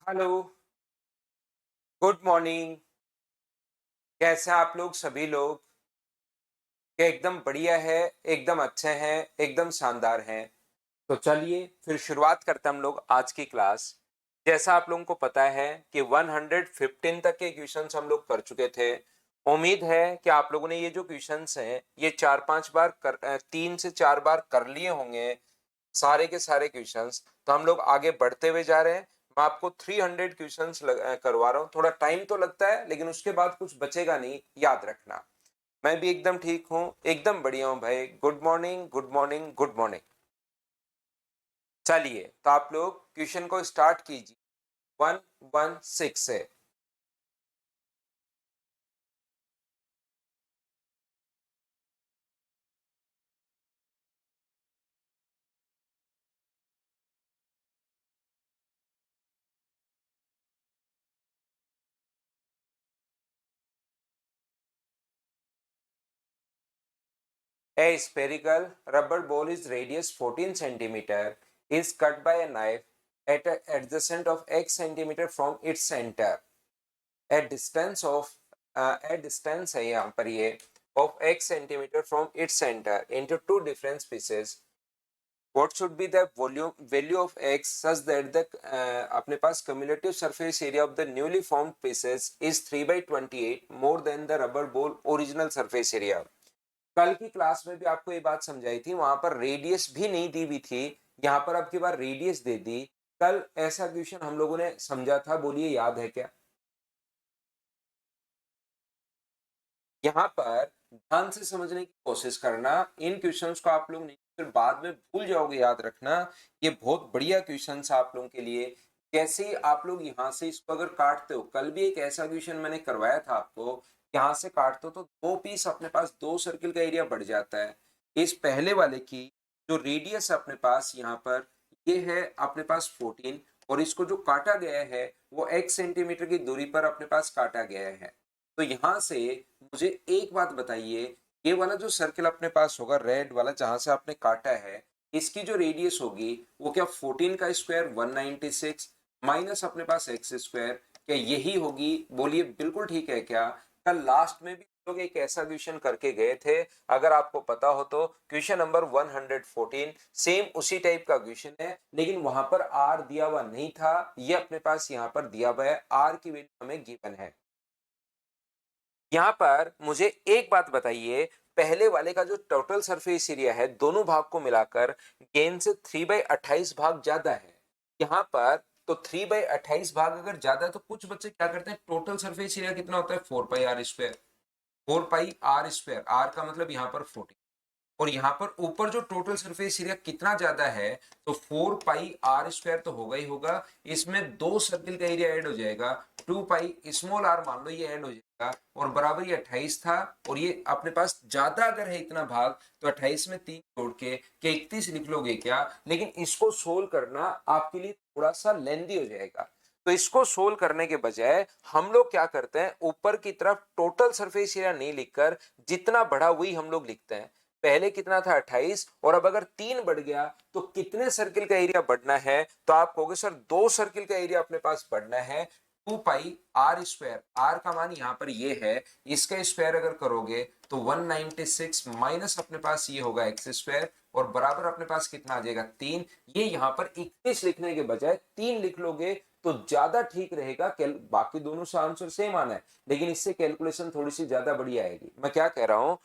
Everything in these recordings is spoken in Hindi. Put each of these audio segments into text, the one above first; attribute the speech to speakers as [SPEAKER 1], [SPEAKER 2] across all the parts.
[SPEAKER 1] Hello, good morning. कैसे हैं आप लोग सभी लोग? क्या एकदम बढ़िया है, एकदम अच्छे हैं, एकदम शानदार हैं। तो चलिए फिर शुरुआत करते हैं हम लोग आज की क्लास। जैसा आप लोगों को पता है कि 115 तक के क्वेश्चंस हम लोग कर चुके थे। उम्मीद है कि आप लोगों ने ये जो क्वेश्चंस हैं ये 3 से 4 बार कर लिए होंगे, सारे के सारे क्वेश्चंस। तो हम लोग आगे बढ़ते हुए जा रहे हैं। मैं आपको 300 क्वेश्चंस करवा रहा हूँ। थोड़ा टाइम तो लगता है लेकिन उसके बाद कुछ बचेगा नहीं, याद रखना। मैं भी एकदम ठीक हूँ, एकदम बढ़िया हूँ भाई। Good morning, good morning, good morning. चलिए तो आप लोग क्वेश्चन को स्टार्ट कीजिए 116 से। A spherical rubber ball is radius 14 centimeter is cut by a knife at a adjacent of x centimeter from its center. A distance of a distance है यहाँ पर ये of x centimeter from its center into two different pieces. What should be the volume value of x such that the अपने पास cumulative surface area of the newly formed pieces is 3/28 more than the rubber ball original surface area. कल की क्लास में भी आपको ये बात समझाई थी, वहां पर रेडियस भी नहीं दी हुई थी, यहाँ पर अब की बार रेडियस दे दी। कल ऐसा क्वेश्चन हम लोगों ने समझा था, बोलिए याद है क्या? यहाँ पर ध्यान से समझने की कोशिश करना। इन क्वेश्चंस को आप लोग नहीं फिर बाद में भूल जाओगे, याद रखना। ये बहुत बढ़िया क्वेश्चंस आप लोगों के लिए। कैसे आप लोग यहाँ से इसको अगर काटते हो, कल भी एक ऐसा क्वेश्चन मैंने करवाया था आपको, यहाँ से काटते हो तो दो पीस अपने पास, दो सर्किल का एरिया बढ़ जाता है। इस पहले वाले की जो रेडियस अपने पास यहाँ पर ये है अपने पास 14, और इसको जो काटा गया है वो x सेंटीमीटर की दूरी पर अपने पास काटा गया है। तो यहाँ से मुझे एक बात बताइए, ये वाला जो सर्किल अपने पास होगा रेड वाला जहां से आपने काटा है, इसकी जो रेडियस होगी वो क्या 14 का स्क्वायर 196 माइनस अपने पास एक्स स्क्वायर, क्या यही होगी? बोलिए बिल्कुल ठीक है क्या? कल लास्ट में भी लोग एक ऐसा क्वेश्चन करके गए थे, अगर आपको पता हो तो क्वेश्चन नंबर 114 सेम उसी टाइप का क्वेश्चन है, लेकिन वहां पर आर दिया हुआ नहीं था, ये अपने पास यहाँ पर दिया हुआ है, आर की वैल्यू हमें गिवन है। यहाँ पर मुझे एक बात बताइए, पहले वाले का जो टोटल सरफेस एरिया है दोनों भाग को मिलाकर गेंद से 3/28 भाग ज्यादा है। यहाँ पर तो 3/28 भाग अगर ज्यादा है तो कुछ बच्चे क्या करते हैं, टोटल सरफेस एरिया कितना होता है 4πr²। 4πr², आर का मतलब यहाँ पर 40, और यहाँ पर ऊपर जो टोटल सरफेस एरिया कितना ज्यादा है, तो 4πr² तो होगा ही होगा। इसमें दो सर्किल का एरिया ऐड हो जाएगा, 2π स्मॉल आर मान लो ये ऐड हो जाएगा, और बराबर ये 28 था। और ये अपने पास ज्यादा अगर है इतना भाग तो 28 में 3 जोड़ के 31 लिख लोगे क्या? लेकिन इसको सोल्व करना आपके लिए थोड़ा सा लेंदी हो जाएगा। तो इसको सोल्व करने के बजाय हम लोग क्या करते हैं, ऊपर की तरफ टोटल सरफेस एरिया नहीं लिखकर जितना बढ़ा वही हम लोग लिखते हैं। पहले कितना था 28, और अब अगर 3 बढ़ गया तो कितने सर्किल का एरिया बढ़ना है? तो आप कहोगे सर दो सर्किल का एरिया अपने पास बढ़ना है। 2πr², आर का मान यहाँ पर ये है, इसका स्क्वायर अगर करोगे तो 196 माइनस अपने पास ये होगा एक्स स्क्वायर, और बराबर अपने पास कितना आ जाएगा 3। ये यहाँ पर 31 लिखने के बजाय 3 लिख लोगे तो ज्यादा ठीक रहेगा। बाकी दोनों से आंसर सेम आना है, लेकिन इससे कैलकुलेशन थोड़ी सी ज्यादा बढ़िया आएगी। मैं क्या कह रहा हूं,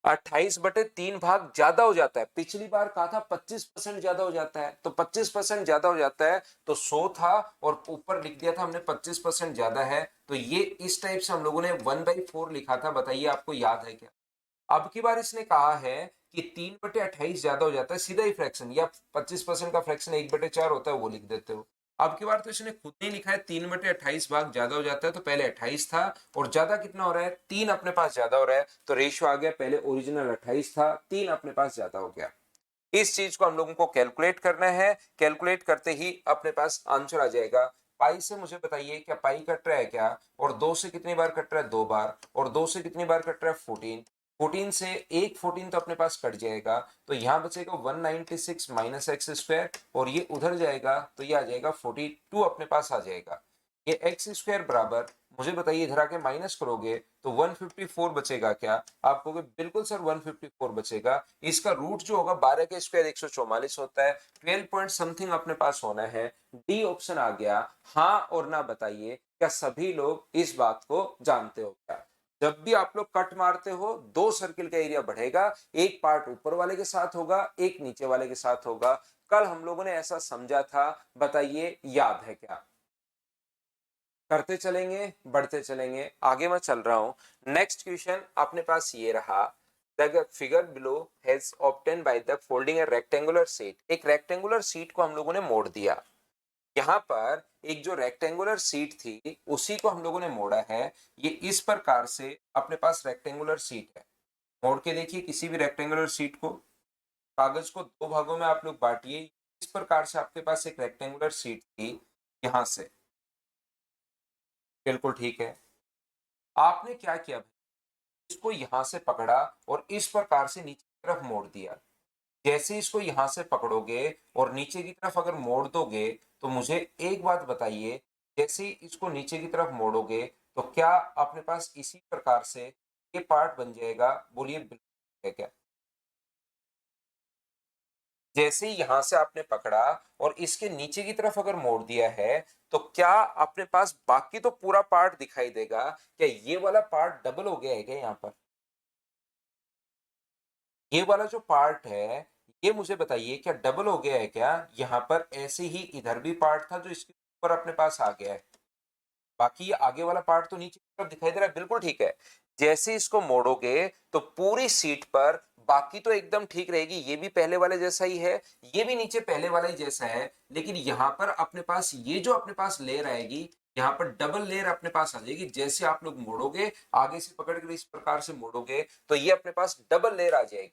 [SPEAKER 1] 28/3 भाग ज्यादा हो जाता है। पिछली बार कहा था 25% ज्यादा हो जाता है, तो 25% ज्यादा हो जाता है तो 100 था, और ऊपर लिख दिया था हमने 25% ज्यादा है, तो ये इस टाइप से हम लोगों ने 1/4 लिखा था। बताइए आपको याद है क्या? अब की बार इसने कहा है कि 3/28 ज्यादा हो जाता है, सीधा ही फ्रैक्शन, या 25% का फ्रैक्शन 1/4 होता है वो लिख देते हो। अब की बार तो इसने खुद नहीं लिखा है 3/28 भाग ज्यादा हो जाता है, तो पहले 28 था और ज्यादा कितना हो रहा है 3 अपने पास ज्यादा हो रहा है, तो रेशियो आ गया, पहले ओरिजिनल 28 था 3 अपने पास ज्यादा हो गया। इस चीज को हम लोगों को कैलकुलेट करना है, कैलकुलेट करते ही अपने पास आंसर आ जाएगा। पाई से मुझे बताइए क्या पाई कट रहा है क्या? और 2 से कितनी बार कट रहा है 2 बार, और 2 से कितनी बार कट रहा है 14। 14 से एक 14 तो अपने पास कट जाएगा, तो यहाँ बचेगा 196 माइनस एक्स स्क्वायर, और ये उधर जाएगा तो ये आ जाएगा 42 अपने पास आ जाएगा। ये एक्स स्क्वायर बराबर, मुझे बताइए इधर आके माइनस करोगे तो 154 बचेगा क्या? आप कहोगे बिल्कुल सर 154 बचेगा। इसका रूट जो होगा 12 के स्क्वायर 144 होता है, 12 पॉइंट समथिंग अपने पास होना है। डी ऑप्शन आ गया। हाँ और ना बताइए, क्या सभी लोग इस बात को जानते हो क्या? जब भी आप लोग कट मारते हो, दो सर्किल का एरिया बढ़ेगा, एक पार्ट ऊपर वाले के साथ होगा, एक नीचे वाले के साथ होगा। कल हम लोगों ने ऐसा समझा था, बताइए याद है क्या? करते चलेंगे, बढ़ते चलेंगे, आगे मैं चल रहा हूं। नेक्स्ट क्वेश्चन अपने पास ये रहा, the figure below has obtain by the folding A rectangular sheet. एक रेक्टेंगुलर शीट को हम लोगों ने मोड़ दिया। यहाँ पर एक जो रेक्टेंगुलर शीट थी उसी को हम लोगों ने मोड़ा है। ये इस प्रकार से अपने पास रेक्टेंगुलर शीट है। मोड़ के देखिए किसी भी रेक्टेंगुलर शीट को, कागज को दो भागों में आप लोग बांटिए। इस प्रकार से आपके पास एक रेक्टेंगुलर शीट थी, यहां से, बिल्कुल ठीक है। आपने क्या किया भाई, इसको यहां से पकड़ा और इस प्रकार से नीचे की तरफ मोड़ दिया। जैसे इसको यहां से पकड़ोगे और नीचे की तरफ अगर मोड़ दोगे, तो मुझे एक बात बताइए, जैसे ही इसको नीचे की तरफ मोड़ोगे तो क्या अपने पास इसी प्रकार से ये पार्ट बन जाएगा? बोलिए बिल्कुल है क्या? जैसे ही यहां से आपने पकड़ा और इसके नीचे की तरफ अगर मोड़ दिया है, तो क्या अपने पास बाकी तो पूरा पार्ट दिखाई देगा? क्या ये वाला पार्ट डबल हो गया है क्या यहाँ पर? ये वाला जो पार्ट है, ये मुझे बताइए क्या डबल हो गया है क्या? यहाँ पर ऐसे ही इधर भी पार्ट था जो इसके ऊपर अपने पास आ गया है। बाकी ये आगे वाला पार्ट तो नीचे की तरफ दिखाई दे रहा है, बिल्कुल ठीक है। जैसे इसको मोड़ोगे तो पूरी सीट पर बाकी तो एकदम ठीक रहेगी, ये भी पहले वाले जैसा ही है, ये भी नीचे पहले वाला ही जैसा है, लेकिन यहाँ पर अपने पास ये जो अपने पास लेयर आएगी, यहाँ पर डबल लेयर अपने पास आ जाएगी। जैसे आप लोग मोड़ोगे, आगे से पकड़ कर इस प्रकार से मोड़ोगे तो ये अपने पास डबल लेयर आ जाएगी।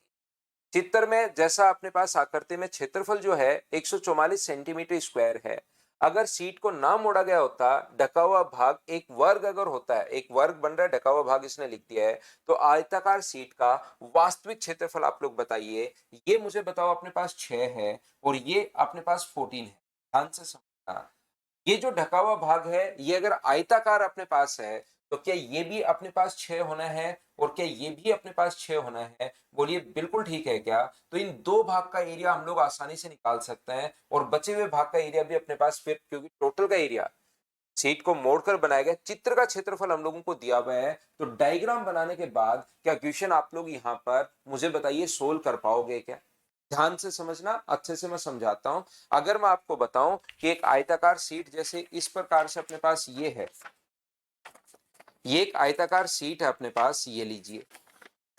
[SPEAKER 1] चित्र में जैसा अपने पास आकृति में क्षेत्रफल जो है 144 सेंटीमीटर स्क्वायर है। अगर सीट को ना मोड़ा गया होता, ढका हुआ भाग एक वर्ग अगर होता है, एक वर्ग बन रहा है, ढका हुआ भाग इसने लिख दिया है, तो आयताकार सीट का वास्तविक क्षेत्रफल आप लोग बताइए। ये मुझे बताओ अपने पास 6 है और ये अपने पास 14 है। ध्यान से समझना, ये जो ढका हुआ भाग है, ये अगर आयताकार अपने पास है, तो क्या ये भी अपने पास 6 होना है? और क्या ये भी अपने पास 6 होना है? बोलिए बिल्कुल ठीक है क्या? तो इन दो भाग का एरिया हम लोग आसानी से निकाल सकते हैं, और बचे हुए भाग का एरिया भी अपने पास, फिर क्योंकि टोटल का एरिया सीट को मोड़कर बनाया गया, चित्र का क्षेत्रफल हम लोगों को दिया हुआ है, तो डायग्राम बनाने के बाद क्या क्वेश्चन आप लोग यहाँ पर मुझे बताइए सोल्व कर पाओगे क्या? ध्यान से समझना, अच्छे से मैं समझाता हूं। अगर मैं आपको बताऊं कि एक आयताकार सीट जैसे इस प्रकार से अपने पास ये है, ये एक आयताकार सीट है अपने पास, ये लीजिए।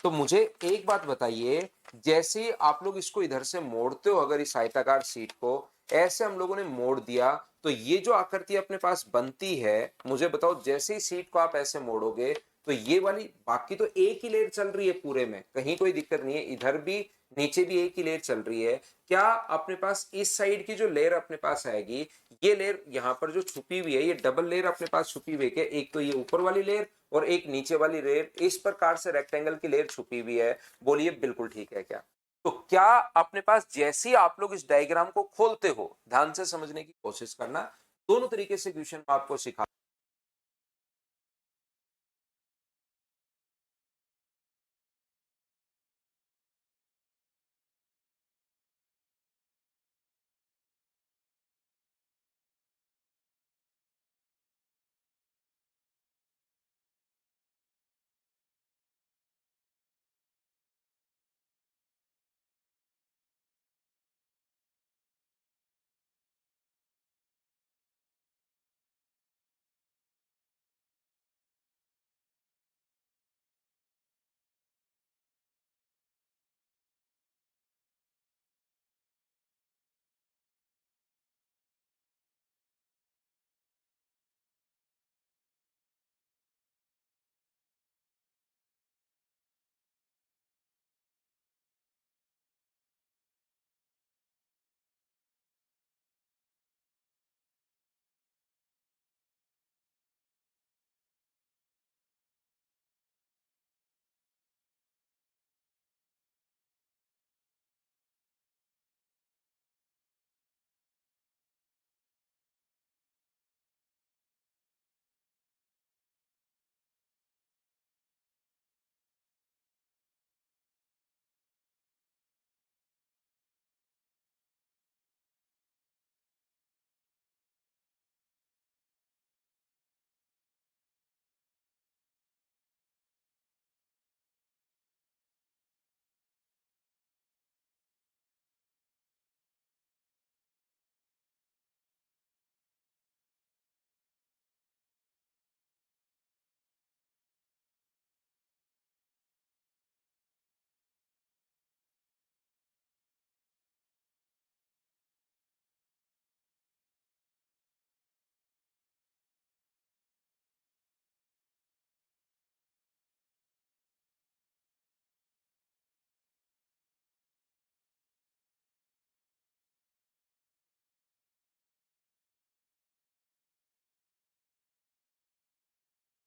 [SPEAKER 1] तो मुझे एक बात बताइए, जैसे आप लोग इसको इधर से मोड़ते हो, अगर इस आयताकार सीट को ऐसे हम लोगों ने मोड़ दिया, तो ये जो आकृति अपने पास बनती है, मुझे बताओ जैसे ही सीट को आप ऐसे मोड़ोगे, तो ये वाली बाकी तो एक ही लेयर चल रही है पूरे में, कहीं कोई दिक्कत नहीं है, इधर भी नीचे भी एक ही लेयर चल रही है। क्या अपने पास इस साइड की जो लेयर अपने पास आएगी, ये लेयर यहाँ पर जो छुपी हुई है, ये डबल लेयर अपने पास छुपी हुई है, एक तो ये ऊपर वाली लेयर और एक नीचे वाली लेयर, इस प्रकार से रेक्टेंगल की लेयर छुपी हुई है। बोलिए बिल्कुल ठीक है क्या? तो क्या अपने पास जैसे ही आप लोग इस डायग्राम को खोलते हो, ध्यान से समझने की कोशिश करना, दोनों तरीके से क्वेश्चन आपको सिखा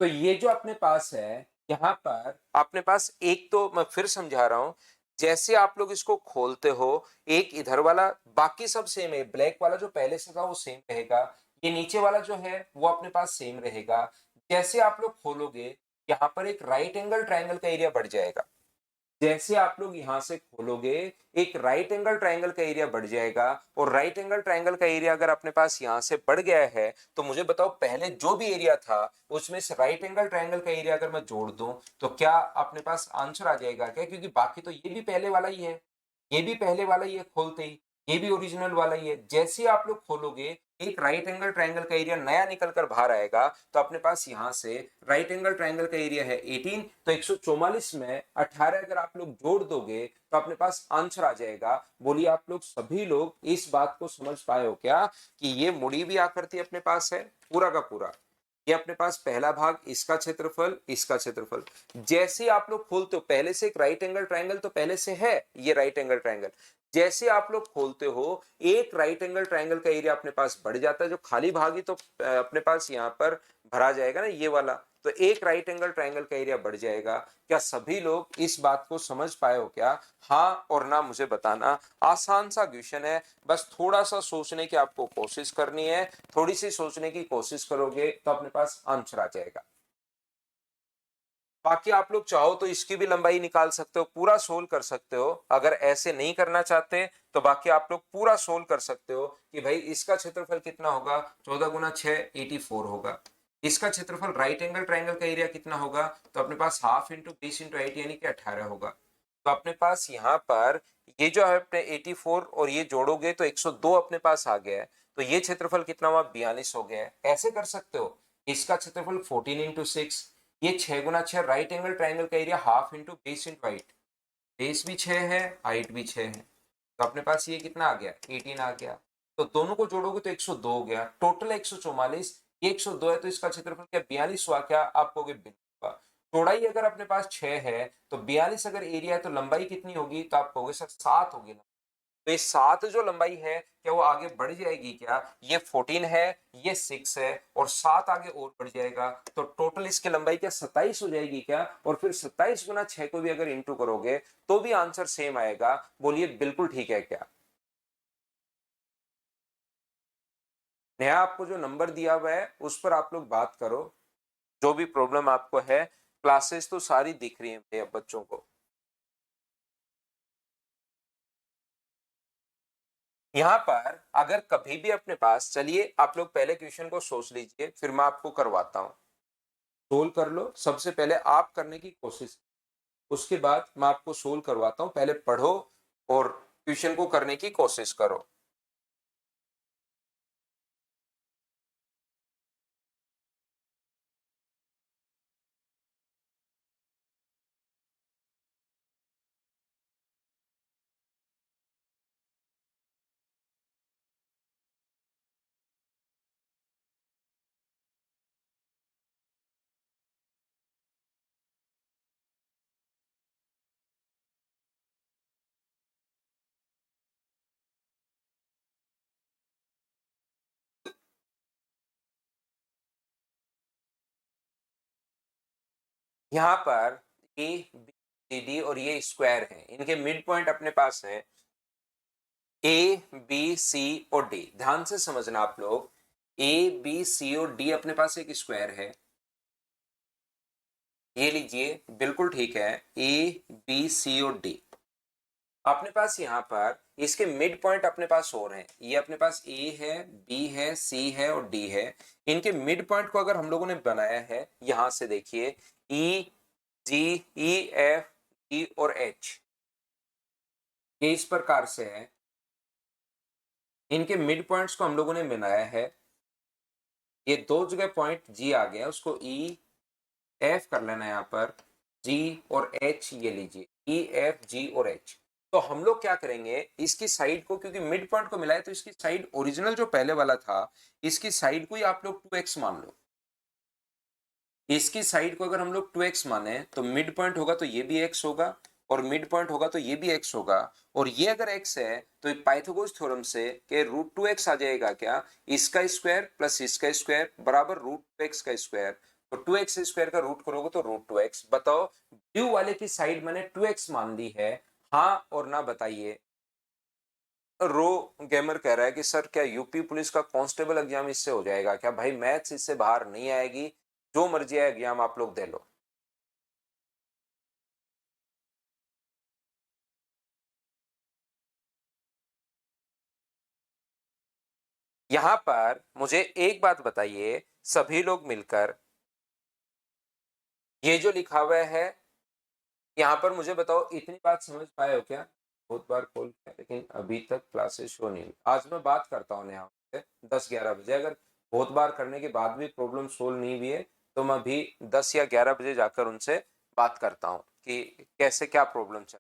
[SPEAKER 1] तो ये जो अपने पास है, यहाँ पर अपने पास एक, तो मैं फिर समझा रहा हूं, जैसे आप लोग इसको खोलते हो, एक इधर वाला, बाकी सब सेम है, ब्लैक वाला जो पहले से था वो सेम रहेगा, ये नीचे वाला जो है वो अपने पास सेम रहेगा। जैसे आप लोग खोलोगे, यहाँ पर एक राइट एंगल ट्रायंगल का एरिया बढ़ जाएगा। जैसे आप लोग यहां से खोलोगे, एक राइट एंगल ट्रायंगल का एरिया बढ़ जाएगा, और राइट एंगल ट्रायंगल का एरिया अगर अपने पास यहां से बढ़ गया है, तो मुझे बताओ पहले जो भी एरिया था उसमें से राइट एंगल ट्रायंगल का एरिया अगर मैं जोड़ दूं, तो क्या अपने पास आंसर आ जाएगा क्या? क्योंकि बाकी तो ये भी पहले वाला ही है, ये भी पहले वाला ही है खोलते ही, ये भी ओरिजिनल वाला ही है। जैसे ही आप लोग खोलोगे, एक राइट एंगल ट्रायंगल का एरिया नया निकल कर बाहर आएगा, तो अपने पास यहां से राइट एंगल ट्रायंगल का एरिया है 18, तो 144 में 18 अगर आप लोग जोड़ दोगे तो अपने पास आंसर आ जाएगा। बोलिए आप लोग सभी लोग इस बात को समझ पाए हो क्या कि ये मुड़ी भी आकृति अपने पास है पूरा का पूरा, ये अपने पास पहला भाग, इसका क्षेत्रफल, इसका क्षेत्रफल। जैसे आप लोग खोलते हो, पहले से एक राइट एंगल ट्रायंगल तो पहले से है, ये राइट एंगल ट्रायंगल, जैसे आप लोग खोलते हो, एक राइट एंगल ट्रायंगल का एरिया अपने पास बढ़ जाता है, जो खाली भाग ही तो अपने पास यहाँ पर भरा जाएगा ना, ये वाला, तो एक राइट एंगल ट्रायंगल का एरिया बढ़ जाएगा। क्या सभी लोग इस बात को समझ पाए हो क्या? हाँ और ना मुझे बताना। आसान सा क्वेश्चन है, बस थोड़ा सा सोचने की आपको कोशिश करनी है, थोड़ी सी सोचने की कोशिश करोगे तो अपने पास आंसर आ जाएगा। बाकी आप लोग चाहो तो इसकी भी लंबाई निकाल सकते हो, पूरा सोल्व कर सकते हो। अगर ऐसे नहीं करना चाहते तो बाकी आप लोग पूरा सोल्व कर सकते हो कि भाई इसका क्षेत्रफल कितना होगा, 14 × 6 84 होगा। इसका क्षेत्रफल राइट एंगल ट्रायंगल का एरिया कितना होगा, तो अपने पास हाफ इंटू 20 × 8 यानी कि 18 होगा। तो अपने पास यहाँ पर ये जो है अपने 84 और ये जोड़ोगे तो 102 अपने पास आ गया है। तो ये क्षेत्रफल कितना हुआ, 42 हो गया है। ऐसे कर सकते हो, इसका क्षेत्रफल 14 × 6, ये 6 × 6 राइट एंगल ट्रायंगल का area half into base into height, base भी 6 है, हाइट भी 6 है, तो अपने पास ये कितना आ गया, 18 आ गया। तो दोनों को जोड़ोगे तो 102 हो गया, टोटल 144, ये 102 है, तो इसका क्षेत्रफल क्या 42 हुआ क्या? आप कहोगे बिल्कुल हुआ। चौड़ाई अगर अपने पास 6 है तो 42 अगर एरिया है तो लंबाई कितनी होगी, तो आप कहोगे सर 7 होगी। तो ये 7 जो लंबाई है क्या वो आगे बढ़ जाएगी क्या? ये 14 है, ये 6 है, और 7 आगे और बढ़ जाएगा, तो टोटल इसकी लंबाई क्या 27 हो जाएगी क्या? और फिर 27 × 6 को भी अगर इंटू करोगे तो भी आंसर सेम आएगा। बोलिए बिल्कुल ठीक है क्या? नया आपको जो नंबर दिया हुआ है उस पर आप लोग बात करो, जो भी प्रॉब्लम आपको है। क्लासेस तो सारी दिख रही है अब बच्चों को। यहाँ पर अगर कभी भी अपने पास, चलिए आप लोग पहले क्वेश्चन को सोच लीजिए, फिर मैं आपको करवाता हूँ। सोल्व कर लो, सबसे पहले आप करने की कोशिश, उसके बाद मैं आपको सोल्व करवाता हूँ। पहले पढ़ो और क्वेश्चन को करने की कोशिश करो। यहाँ पर ए बी सी डी और ये स्क्वायर है, इनके मिड पॉइंट अपने पास है ए बी सी और डी। ध्यान से समझना आप लोग, ए बी सी और डी अपने पास एक स्क्वायर है, ये लीजिए बिल्कुल ठीक है, ए बी सी और डी। अपने पास यहाँ पर इसके मिड पॉइंट अपने पास और हैं, ये अपने पास ए है, बी है, सी है और डी है। इनके मिड पॉइंट को अगर हम लोगों ने बनाया है, यहां से देखिए ई जी, ई एफ, ई और एच, ये इस प्रकार से है। इनके मिड पॉइंट्स को हम लोगों ने बनाया है, ये दो जगह पॉइंट जी आ गया, उसको ई एफ कर लेना है यहाँ पर, जी और एच ये लीजिए, ई एफ जी और एच। तो हम लोग क्या करेंगे, इसकी साइड को, क्योंकि मिड पॉइंट को मिलाए, तो इसकी साइड ओरिजिनल जो पहले वाला था, इसकी साइड को ही आप लोग 2x मान लो। इसकी साइड को अगर हम लोग 2x माने तो मिड पॉइंट होगा तो ये भी x होगा, और मिड पॉइंट होगा तो ये भी x होगा, और ये अगर x है तो पाइथागोरस थ्योरम से कि √2x आ जाएगा क्या, इसका स्क्वायर प्लस इसका स्क्वायर बराबर √2x का स्क्वायर। तो 2x स्क्वायर का रूट करोगे तो रूट 2x। बताओ ब्लू वाले की साइड मैंने 2x मान ली है, हाँ और ना बताइए। रो गेमर कह रहा है कि सर क्या यूपी पुलिस का कांस्टेबल एग्जाम इससे हो जाएगा क्या? भाई मैथ्स इससे बाहर नहीं आएगी, जो मर्जी है एग्जाम आप लोग दे लो। यहां पर मुझे एक बात बताइए सभी लोग मिलकर, ये जो लिखा हुआ है यहाँ पर मुझे बताओ, इतनी बात समझ पाए हो क्या? बहुत बार कॉल किया लेकिन अभी तक क्लासेस शो नहीं हुई। आज मैं बात करता हूँ यहाँ से 10-11 बजे, अगर बहुत बार करने के बाद भी प्रॉब्लम सोल्व नहीं हुई है तो मैं अभी 10 या 11 बजे जाकर उनसे बात करता हूँ कि कैसे क्या प्रॉब्लम चल।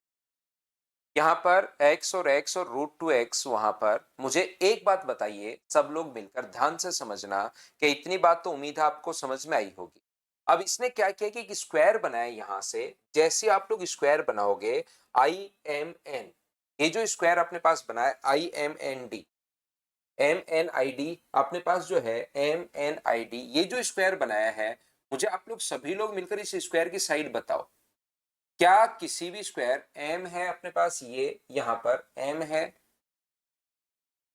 [SPEAKER 1] यहाँ पर x और x और √2x, वहां पर मुझे एक बात बताइए सब लोग मिलकर ध्यान से समझना कि इतनी बात तो उम्मीद है आपको समझ में आई होगी। अब इसने क्या किया कि एक स्क्वायर बनाया यहां से, जैसे आप लोग स्क्वायर बनाओगे IMN, ये जो स्क्वायर अपने पास बना है IMND, MNID अपने पास जो है MNID, ये जो स्क्वायर बनाया है, मुझे आप लोग सभी लोग मिलकर इस स्क्वायर की साइड बताओ। क्या किसी भी स्क्वायर m है अपने पास, ये यहां पर m है,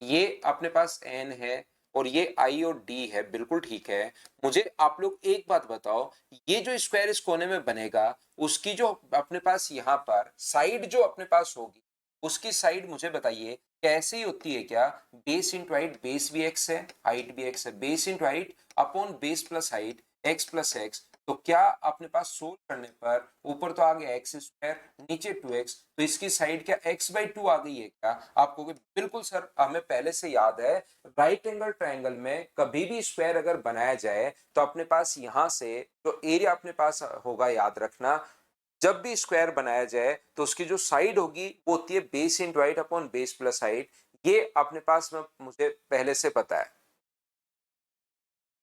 [SPEAKER 1] ये अपने पास n है और ये i और d है, बिल्कुल ठीक है। मुझे आप लोग एक बात बताओ, ये जो स्क्वायर इस कोने में बनेगा उसकी जो अपने पास यहाँ पर साइड जो अपने पास होगी, उसकी साइड मुझे बताइए कैसी होती है? क्या बेस इंटू हाइट, बेस भी x है हाइट भी x है, base into height upon base plus height x plus x. तो क्या अपने पास सोल्व करने पर ऊपर तो आ गया एक्स स्क्वायर, नीचे 2x, तो इसकी साइड क्या x/2 आ गई है क्या आपको? बिल्कुल सर, हमें पहले से याद है राइट एंगल ट्रायंगल में कभी भी स्क्वायर अगर बनाया जाए तो अपने पास यहां से जो एरिया अपने पास होगा, याद रखना जब भी स्क्वायर बनाया जाए तो उसकी जो साइड होगी वो होती है base into height upon base plus height. ये अपने पास में मुझे पहले से पता है।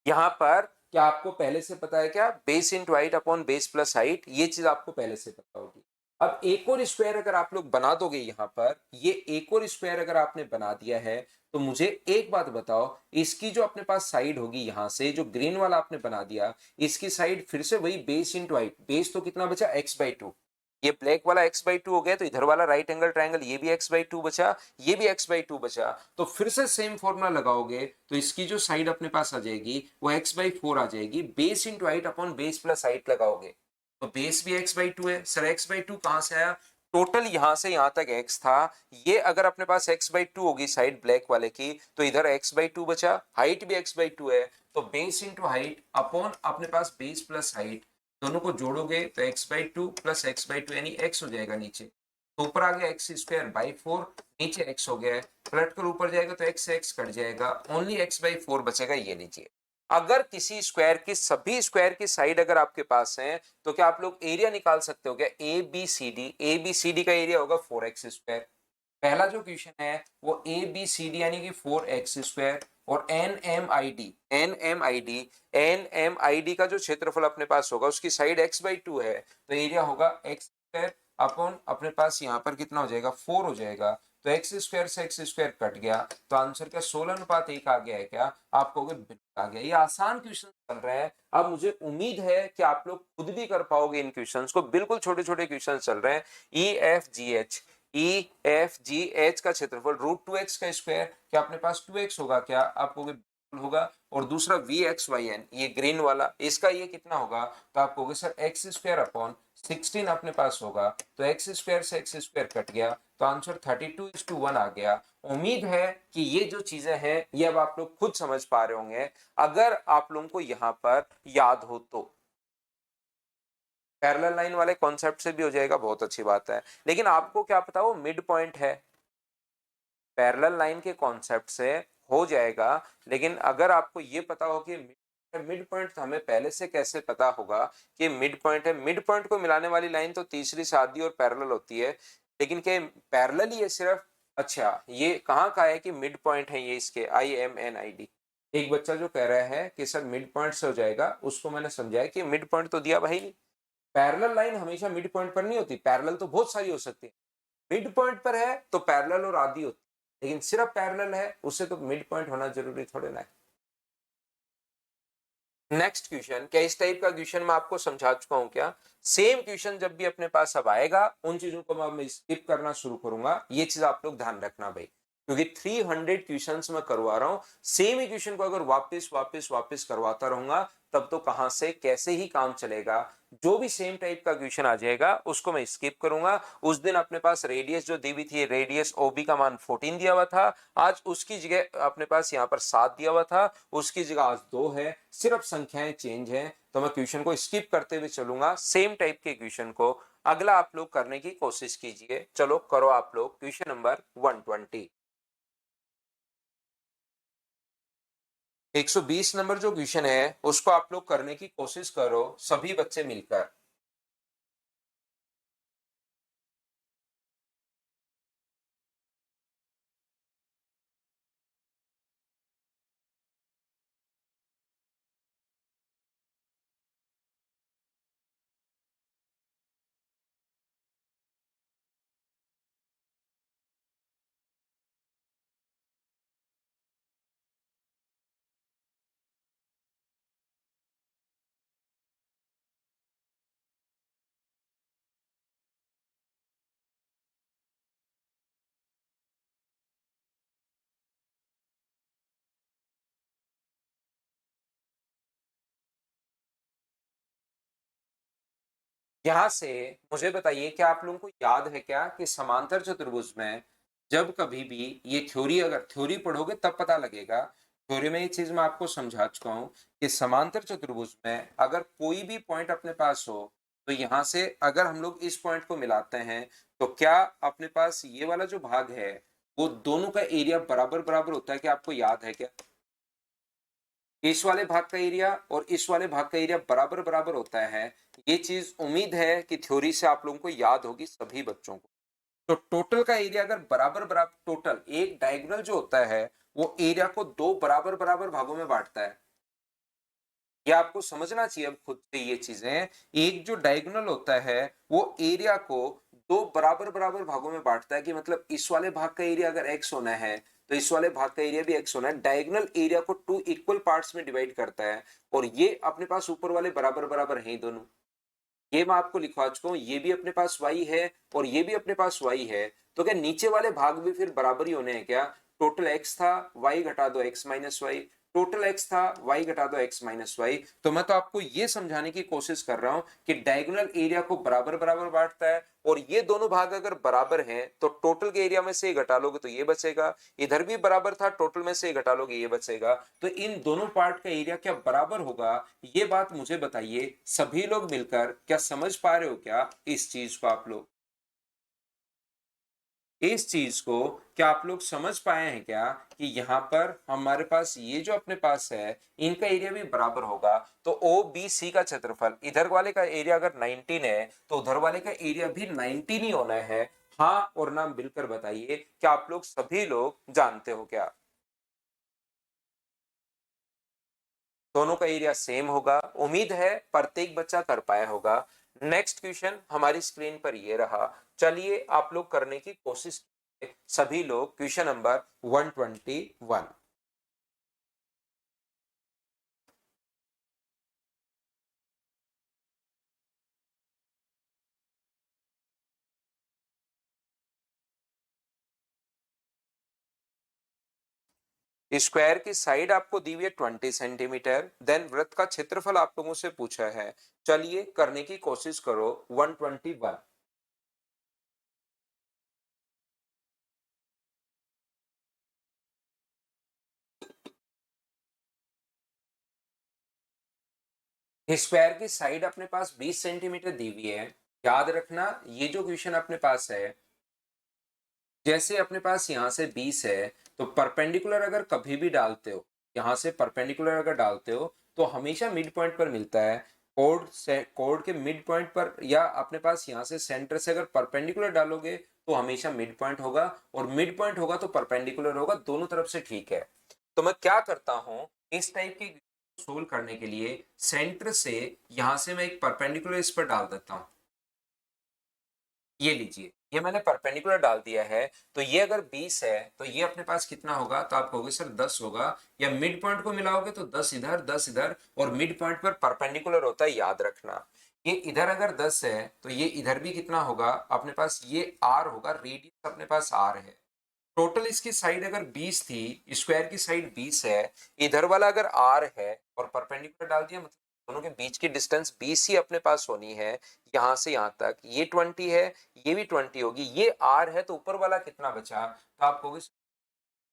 [SPEAKER 1] यहां पर क्या आपको पहले से पता है क्या? Base into height upon base plus height, ये चीज आपको पहले से पता होगी। अब एक और स्क्वायर अगर आप लोग बना दोगे यहां पर, ये एक और स्क्वायर अगर आपने बना दिया है तो मुझे एक बात बताओ, इसकी जो अपने पास साइड होगी यहां से जो ग्रीन वाला आपने बना दिया, इसकी साइड फिर से वही बेस इंटू हाइट, बेस तो कितना बचा x/2, ये ब्लैक वाला x/2 हो गया तो इधर वाला राइट एंगल ट्रायंगल ये भी x/2 बचा, ये भी x/2 बचा। तो फिर से सेम फॉर्मूला लगाओगे तो इसकी जो साइड अपने पास आ जाएगी वो x/4 आ जाएगी, base into height upon base plus height लगाओगे तो बेस भी x/2 है। सर x/2 कहां से आया? टोटल यहां से यहां तक x था, ये अगर अपने पास x/2 होगी साइड ब्लैक वाले की तो इधर x/2 बचा, हाइट भी x/2 है, तो बेस इंटू हाइट अपॉन अपने पास बेस प्लस हाइट, दोनों को जोड़ोगे तो x/2 प्लस x/2 यानी x हो जाएगा नीचे, तो ऊपर आ गया x²/4, नीचे x हो गया है, पलट कर ऊपर जाएगा तो x से x कट जाएगा, ओनली x/4 बचेगा, ये लीजिए। अगर किसी स्क्वायर की सभी स्क्वायर की साइड अगर आपके पास है तो क्या आप लोग एरिया निकाल सकते हो क्या? ए बी सी डी का एरिया होगा 4x²। पहला जो क्वेश्चन है वो ABCD यानी कि 4x², और एन एम आई डी का जो क्षेत्रफल अपने पास होगा उसकी साइड x/2 है तो एरिया होगा x² अपॉन अपने पास यहाँ पर कितना हो जाएगा 4 हो जाएगा, तो x² से x² कट गया, तो आंसर क्या 16:1 आ गया है क्या? आपको बिल्कुल आ गया। ये आसान क्वेश्चन चल रहा है। अब मुझे उम्मीद है कि आप लोग खुद भी कर पाओगे इन क्वेश्चंस को, बिल्कुल छोटे छोटे क्वेश्चन चल रहे हैं। EFGH का क्षेत्रफल √2x का स्क्वायर, क्या अपने पास 2x होगा क्या? आपको होगा। और दूसरा VXYN, ये ग्रीन वाला, इसका ये कितना होगा? तो आप कहोगे सर x² अपॉन 16 अपने पास होगा, तो x² से x² कट गया, तो आंसर 32:1 आ गया। उम्मीद है कि ये जो चीजें हैं ये अब आप लोग खुद समझ पा रहे होंगे, अगर आप लोगों को यहां पर याद हो तो। पैरेलल लाइन वाले कॉन्सेप्ट से भी हो जाएगा, बहुत अच्छी बात है, लेकिन आपको क्या पता वो मिड पॉइंट है। पैरेलल लाइन के कॉन्सेप्ट से हो जाएगा, लेकिन अगर आपको ये पता हो कि मिड पॉइंट, तो हमें पहले से कैसे पता होगा कि मिड पॉइंट है? मिड पॉइंट को मिलाने वाली लाइन तो तीसरी से आधी और पैरेलल होती है, लेकिन क्या पैरेलल ही है सिर्फ? अच्छा, ये कहाँ का है कि मिड पॉइंट है ये इसके IMNID? एक बच्चा जो कह रहा है कि सर मिड पॉइंट से हो जाएगा, उसको मैंने समझाया कि मिड पॉइंट तो दिया भाई नहीं, पैरेलल लाइन हमेशा मिड पॉइंट पर नहीं होती, पैरेलल तो बहुत सारी हो सकती है, मिड पॉइंट पर है तो पैरेलल और आधी होती है, लेकिन सिर्फ पैरेलल है उससे तो मिड पॉइंट होना जरूरी थोड़े ना है। नेक्स्ट क्वेश्चन, क्या इस टाइप का क्वेश्चन मैं आपको समझा चुका हूं क्या? सेम क्वेश्चन जब भी अपने पास अब आएगा उन चीजों को मैं स्किप करना शुरू करूंगा, ये चीज आप लोग ध्यान रखना भाई, क्योंकि 300 क्वेश्चंस मैं करवा रहा हूं, सेम ही क्वेश्चन को अगर वापस वापस वापस करवाता रहूंगा तब तो कहां से कैसे ही काम चलेगा। जो भी सेम टाइप का क्वेश्चन आ जाएगा उसको मैं स्किप करूंगा। उस दिन अपने पास रेडियस जो दी हुई थी, रेडियस ओबी का मान 14 दिया हुआ था, आज उसकी जगह अपने पास यहाँ पर 7 दिया हुआ था, उसकी जगह आज 2 है, सिर्फ संख्याएं चेंज हैं, तो मैं क्वेश्चन को स्किप करते हुए चलूंगा। सेम टाइप के क्वेश्चन को अगला आप लोग करने की कोशिश कीजिए। चलो करो आप लोग क्वेश्चन नंबर 120। 120 नंबर जो क्वेश्चन है उसको आप लोग करने की कोशिश करो सभी बच्चे मिलकर। यहां से मुझे बताइए क्या आप लोगों को याद है क्या कि समांतर चतुर्भुज में जब कभी भी ये थ्योरी, अगर थ्योरी पढ़ोगे तब पता लगेगा, थ्योरी में ये चीज मैं आपको समझा चुका हूं कि समांतर चतुर्भुज में अगर कोई भी पॉइंट अपने पास हो तो यहां से अगर हम लोग इस पॉइंट को मिलाते हैं तो क्या अपने पास ये वाला जो भाग है वो दोनों का एरिया बराबर बराबर होता है? क्या आपको याद है क्या? इस वाले भाग का एरिया और इस वाले भाग का एरिया बराबर बराबर होता है। ये चीज उम्मीद है कि थ्योरी से आप लोगों को याद होगी सभी बच्चों को। तो टोटल का एरिया अगर बराबर बराबर, टोटल एक डायगोनल जो होता है वो एरिया को दो बराबर बराबर भागों में बांटता है। ये आपको समझना चाहिए अब खुद से ये चीजें। एक जो डायगोनल होता है वो एरिया को दो बराबर बराबर भागों में बांटता है, कि मतलब इस वाले भाग का एरिया अगर एक्स होना है तो इस वाले भाग का एरिया भी एक्स होना है। डायगोनल एरिया को टू इक्वल पार्ट्स में डिवाइड करता है, और ये अपने पास ऊपर वाले बराबर बराबर हैं दोनों। ये मैं आपको लिखवा चुका हूं, ये भी अपने पास y है और ये भी अपने पास y है, तो क्या नीचे वाले भाग भी फिर बराबर ही होने हैं क्या? टोटल x था, y घटा दो x minus Y, total x था, y घटा दो x माइनस वाई। तो मैं तो आपको ये समझाने की कोशिश कर रहा हूं कि डायगोनल एरिया को बराबर बराबर बांटता है, और ये दोनों भाग अगर बराबर हैं तो टोटल के एरिया में से ये घटा लोगे तो ये बचेगा, इधर भी बराबर था, टोटल में से ये घटा लोगे ये बचेगा। तो इन दोनों पार्ट का एरिया क्या बराबर होगा? ये बात मुझे बताइए सभी लोग मिलकर, क्या समझ पा रहे हो क्या इस चीज को आप लोग? इस चीज को क्या आप लोग समझ पाए हैं क्या कि यहाँ पर हमारे पास ये जो अपने पास है इनका एरिया भी बराबर होगा। तो ओ बी सी का क्षेत्रफल, इधर वाले का एरिया अगर 19 है तो उधर वाले का एरिया भी 19 ही होना है। हाँ और ना मिलकर बताइए क्या आप लोग सभी लोग जानते हो क्या? दोनों का एरिया सेम होगा। उम्मीद है प्रत्येक बच्चा कर पाया होगा। नेक्स्ट क्वेश्चन हमारी स्क्रीन पर ये रहा, चलिए आप लोग करने की कोशिश कीजिए सभी लोग। Question number 121। स्क्वायर की साइड आपको दी हुई है 20 सेंटीमीटर, देन वृत्त का क्षेत्रफल आप लोगों से पूछा है। चलिए करने की कोशिश करो 121। स्क्वायर की साइड अपने पास 20 सेंटीमीटर दी हुई है। याद रखना ये जो क्वेश्चन अपने पास है, जैसे अपने पास यहाँ से 20 है तो परपेंडिकुलर अगर कभी भी डालते हो, यहाँ से परपेंडिकुलर अगर डालते हो तो हमेशा मिड पॉइंट पर मिलता है। कोड से कोड के मिड पॉइंट पर, या अपने पास यहाँ से सेंटर से अगर परपेंडिकुलर डालोगे तो हमेशा मिड पॉइंट होगा, और मिड पॉइंट होगा तो परपेंडिकुलर होगा, दोनों तरफ से ठीक है। तो मैं क्या करता हूँ इस टाइप की सोल्व करने के लिए, सेंटर से यहाँ से मैं एक परपेंडिकुलर इस पर डाल देता हूँ। ये लीजिए, ये मैंने परपेंडिकुलर डाल दिया है, तो ये अगर 20 है तो ये अपने पास कितना होगा, तो आप कहोगे सर 10 होगा, या मिड पॉइंट को मिलाओगे तो 10 इधर और मिड पॉइंट पर परपेंडिकुलर होता है, याद रखना। ये इधर अगर 10 है तो ये इधर भी कितना होगा अपने पास, ये r होगा, रेडियस अपने पास r है। टोटल इसकी साइड अगर 20 थी, स्क्वायर की साइड 20 है, इधर वाला अगर r है और परपेंडिकुलर डाल दिया, मतलब दोनों के बीच की डिस्टेंस 20 ही अपने पास होनी है, यहां से यहां तक ये 20 है, ये भी 20 होगी, ये r है, तो ऊपर वाला कितना बचा, तो आप कहोगे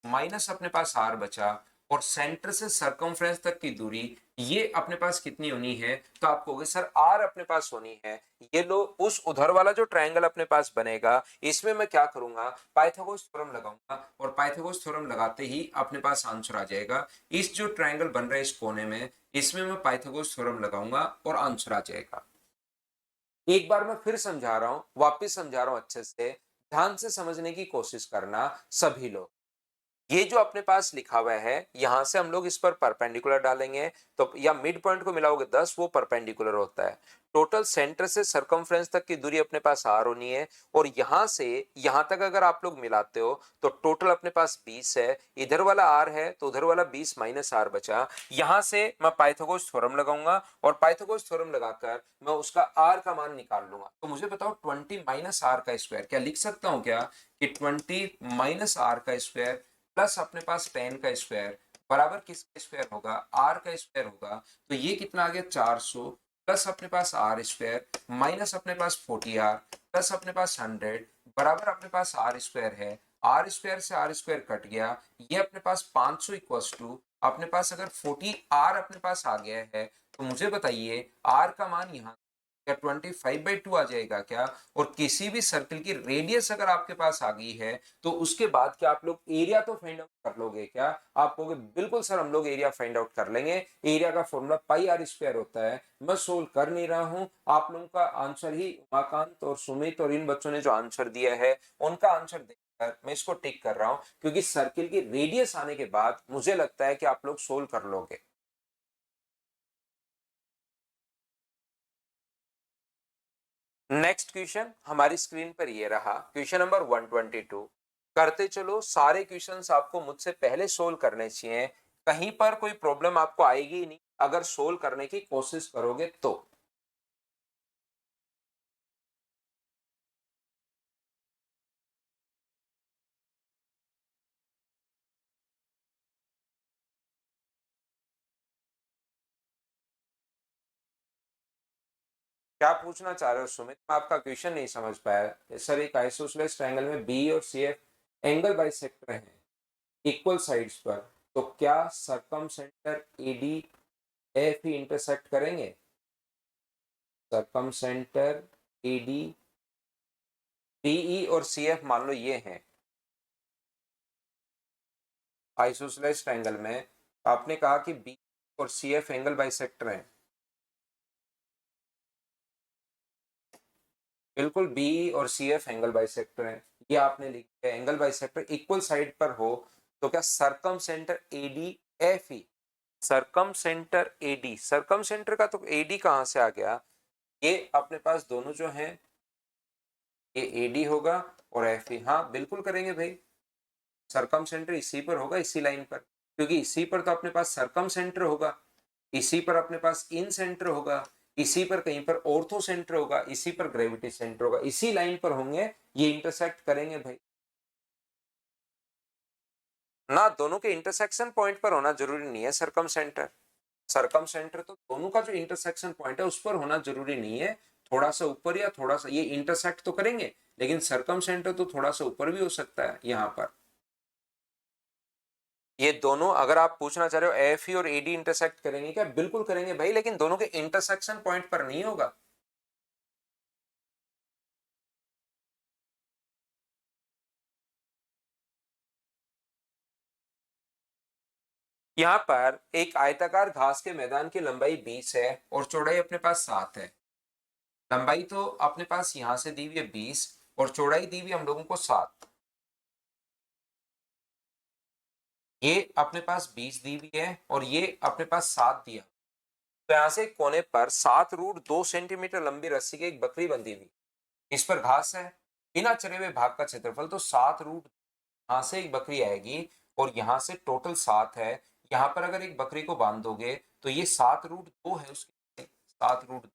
[SPEAKER 1] माइनस अपने पास r बचा, और सेंटर से सरकमफ्रेंस तक की दूरी ये अपने पास कितनी होनी है, तो आप कहोगे सर r अपने पास होनी है। ये लो, उस उधर वाला जो ट्रायंगल अपने पास बनेगा, इसमें मैं क्या करूंगा, पाइथागोरस थ्योरम लगाऊंगा, और पाइथागोरस थ्योरम लगाते ही अपने पास आंसर आ जाएगा। इस जो ट्रायंगल बन रहा है इस कोने में, इसमें मैं पाइथागोरस थ्योरम लगाऊंगा और आंसर आ जाएगा। एक बार मैं फिर समझा रहा हूं, वापिस समझा रहा हूं, अच्छे से ध्यान से समझने की कोशिश करना सभी लोग। ये जो अपने पास लिखा हुआ है, यहां से हम लोग इस पर परपेंडिकुलर डालेंगे, तो या मिड पॉइंट को मिलाओगे 10, वो परपेंडिकुलर होता है। टोटल सेंटर से सरकमफ्रेंस तक की दूरी अपने पास r होनी है, और यहां से यहां तक अगर आप लोग मिलाते हो तो टोटल अपने पास 20 है, इधर वाला r है तो उधर वाला 20 माइनस r बचा। यहां से मैं पाइथागोरस थ्योरम लगाऊंगा, और पाइथागोरस थ्योरम लगाकर मैं उसका r का मान निकाल लूंगा। तो मुझे बताओ 20 माइनस r का स्क्वायर, क्या लिख सकता हूं क्या कि 20 माइनस r का स्क्वायर प्लस अपने पास 10 का स्क्वायर बराबर किसका स्क्वायर होगा, r का स्क्वायर होगा। तो ये कितना आ गया 400, प्लस अपने पास r स्क्वायर माइनस अपने पास 40r प्लस अपने पास 100 बराबर अपने पास r स्क्वायर है। r स्क्वायर से r स्क्वायर कट गया, ये अपने पास 500 इक्वल्स टू अपने पास अगर 40r अपने पास आ गया है, तो मुझे बताइए r का मान यहाँ क्या 25/2 आ जाएगा क्या। और किसी भी सर्कल की रेडियस अगर आपके पास आ गई है, तो उसके बाद क्या आप लोग एरिया तो फाइंड आउट कर लोगे क्या, आप कहोगे बिल्कुल सर हम लोग एरिया फाइंड आउट कर लेंगे, एरिया का फॉर्मूला पाई आर स्क्वायर होता है। मैं सोल्व कर नहीं रहा हूं, आप लोगों का आंसर ही उमाकांत और सुमित और इन बच्चों ने जो आंसर दिया है उनका आंसर देखकर मैं इसको टिक कर रहा हूं, क्योंकि सर्किल की रेडियस आने के बाद मुझे लगता है कि आप लोग सोल्व कर लोगे। नेक्स्ट क्वेश्चन हमारी स्क्रीन पर ये रहा, क्वेश्चन नंबर 122। करते चलो, सारे क्वेश्चंस आपको मुझसे पहले सोल्व करने चाहिए, कहीं पर कोई प्रॉब्लम आपको आएगी ही नहीं अगर सोल्व करने की कोशिश करोगे तो। क्या पूछना चाह रहे हो सुमित, मैं आपका क्वेश्चन नहीं समझ पाया सर। एक आइसोसेलेस ट्रायंगल में बी और सी एफ एंगल बाइसेक्टर हैं इक्वल साइड्स पर, तो क्या सरकमसेंटर एडी एफ ही इंटरसेक्ट करेंगे। सरकमसेंटर एडी बीई और सी एफ मान लो ये हैं आइसोसेलेस ट्रायंगल में, आपने कहा कि बी और सी एफ एंगल बाइसेक्टर हैं। बिल्कुल बी और सी एफ एंगल बाइसेक्टर हैं, ये आपने लिखा है। एंगल बाइसेक्टर इक्वल साइड पर हो तो क्या circumcentre AD F E, circumcentre AD, circumcentre का तो एडी कहां से आ गया, ये अपने पास दोनों जो हैं ये एडी होगा और एफ ई। हाँ बिल्कुल करेंगे भाई, सरकम सेंटर इसी पर होगा, इसी लाइन पर, क्योंकि इसी पर तो अपने पास सरकम सेंटर होगा, इसी पर अपने पास इन सेंटर होगा, इसी पर कहीं पर ऑर्थो सेंटर होगा, इसी पर ग्रेविटी सेंटर होगा, इसी लाइन पर होंगे, ये इंटरसेक्ट करेंगे भाई। ना दोनों के इंटरसेक्शन पॉइंट पर होना जरूरी नहीं है सरकम सेंटर, सरकम सेंटर तो दोनों का जो इंटरसेक्शन पॉइंट है उस पर होना जरूरी नहीं है, थोड़ा सा ऊपर या थोड़ा सा ये इंटरसेक्ट तो करेंगे, लेकिन सरकम सेंटर तो थोड़ा सा ऊपर भी हो सकता है यहाँ पर। ये दोनों अगर आप पूछना चाह रहे हो एफ ई और एडी इंटरसेक्ट करेंगे क्या, बिल्कुल करेंगे भाई, लेकिन दोनों के इंटरसेक्शन पॉइंट पर नहीं होगा। यहाँ पर एक आयताकार घास के मैदान की लंबाई 20 है और चौड़ाई अपने पास 7 है। लंबाई तो अपने पास यहां से दी हुई है 20 और चौड़ाई दी हुई हम लोगों को 7, ये अपने पास 20 दी हुई है और ये अपने पास 7 दिया। तो यहां से कोने पर 7√2 सेंटीमीटर लंबी रस्सी की एक बकरी बंधी हुई, इस पर घास है, बिना चरे हुए भाग का क्षेत्रफल, तो 7 रूट, यहाँ से एक बकरी आएगी और यहाँ से टोटल 7 है। यहाँ पर अगर एक बकरी को बांध दोगे तो ये 7 रूट 2 है उसके, 7 रूट।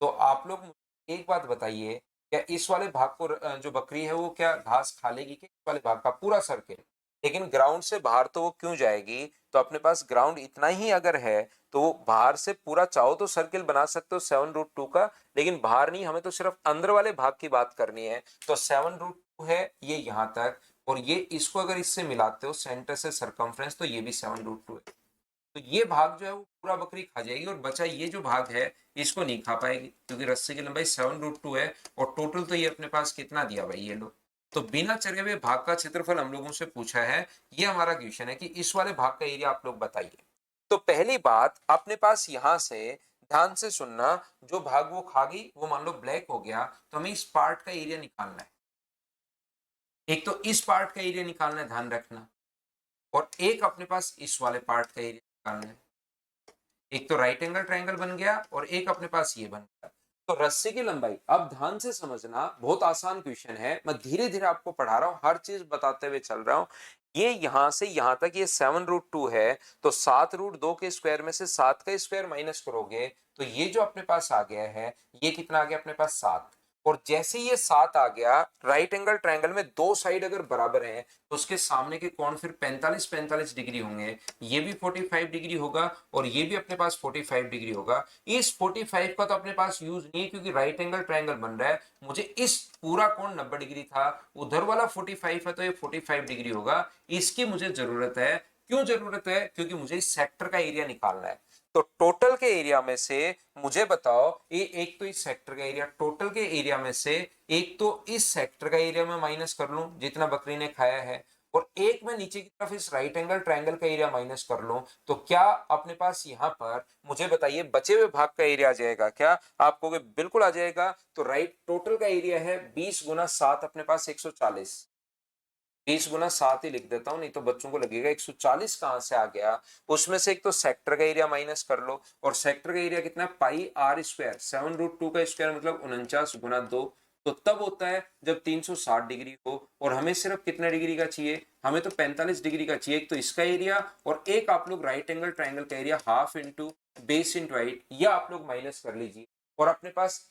[SPEAKER 1] तो आप लोग मुझे एक बात बताइए, क्या इस वाले भाग को जो बकरी है वो क्या घास खा लेगी क्या, इस वाले भाग का पूरा सर्किल? लेकिन ग्राउंड से बाहर तो वो क्यों जाएगी? तो अपने पास ग्राउंड इतना ही अगर है तो वो बाहर से पूरा चाहो तो सर्किल बना सकते हो 7 रूट 2 का, लेकिन बाहर नहीं, हमें तो सिर्फ अंदर वाले भाग की बात करनी है। तो 7 रूट 2 है ये यहाँ तक, और ये इसको अगर इससे मिलाते हो सेंटर से सरकमफ्रेंस, तो ये भी 7 रूट 2 है। तो ये भाग जो है वो पूरा बकरी खा जाएगी, और बचा ये जो भाग है इसको नहीं खा पाएगी, क्योंकि रस्से की लंबाई 7 रूट 2 है। और टोटल तो ये अपने पास कितना दिया भाई ये लो। तो बिना चरे हुए भाग का क्षेत्रफल हम लोगों से पूछा है, ये हमारा क्वेश्चन है कि इस वाले भाग का एरिया आप लोग बताइए। तो पहली बात अपने पास यहां से ध्यान से सुनना, जो भाग वो खा गई वो मान लो ब्लैक हो गया, तो हमें इस पार्ट का एरिया निकालना है। एक तो इस पार्ट का एरिया निकालना है, ध्यान रखना, और एक अपने पास इस वाले पार्ट का एरिया निकालना है। एक तो राइट एंगल ट्रायंगल बन गया और एक अपने पास ये बन गया। तो रस्से की लंबाई, अब ध्यान से समझना, बहुत आसान क्वेश्चन है, मैं धीरे धीरे आपको पढ़ा रहा हूं, हर चीज बताते हुए चल रहा हूं। ये यहां से यहां तक ये 7 रूट 2 है, तो 7 रूट 2 के स्क्वायर में से 7 का स्क्वायर माइनस करोगे तो ये जो अपने पास आ गया है, ये कितना आ गया अपने पास 7। और जैसे ये 7 आ गया, राइट एंगल ट्रायंगल में दो साइड अगर बराबर हैं तो उसके सामने के कोण फिर 45-45 डिग्री होंगे। ये भी 45 डिग्री होगा और ये भी अपने पास 45 डिग्री होगा। इस 45 का तो अपने पास यूज नहीं है, क्योंकि राइट एंगल ट्रायंगल बन रहा है, मुझे इस पूरा कोण 90 डिग्री था, उधर वाला 45 है तो ये 45 डिग्री होगा। इसकी मुझे जरूरत है। क्यों जरूरत है? क्योंकि मुझे इस सेक्टर का एरिया निकालना है। तो टोटल के एरिया में से मुझे बताओ, ये एक तो इस सेक्टर का एरिया, टोटल के एरिया में से एक तो इस सेक्टर का एरिया में माइनस कर लूं जितना बकरी ने खाया है, और एक मैं नीचे की तरफ इस राइट एंगल ट्रायंगल का एरिया माइनस कर लूं, तो क्या अपने पास यहां पर मुझे बताइए बचे हुए भाग का एरिया आ जाएगा क्या? आपको बिल्कुल आ जाएगा। तो राइट टोटल का एरिया है 20 गुना 7, अपने पास 140। 20 गुना 7 ही लिख देता हूं, नहीं तो बच्चों को लगेगा 140 कहां से आ गया। उसमें से एक तो सेक्टर का एरिया माइनस कर लो, और सेक्टर का एरिया कितना है, पाई आर स्क्वायर, 7 रूट 2 का स्क्वायर मतलब 49 गुना 2। तो तब होता है जब 360 डिग्री हो, और हमें सिर्फ कितने डिग्री का चाहिए, हमें तो 45 डिग्री का चाहिए। एक तो इसका एरिया और एक आप लोग राइट एंगल ट्राइंगल का area, half into base into height, या आप लोग माइनस कर लीजिए। और अपने पास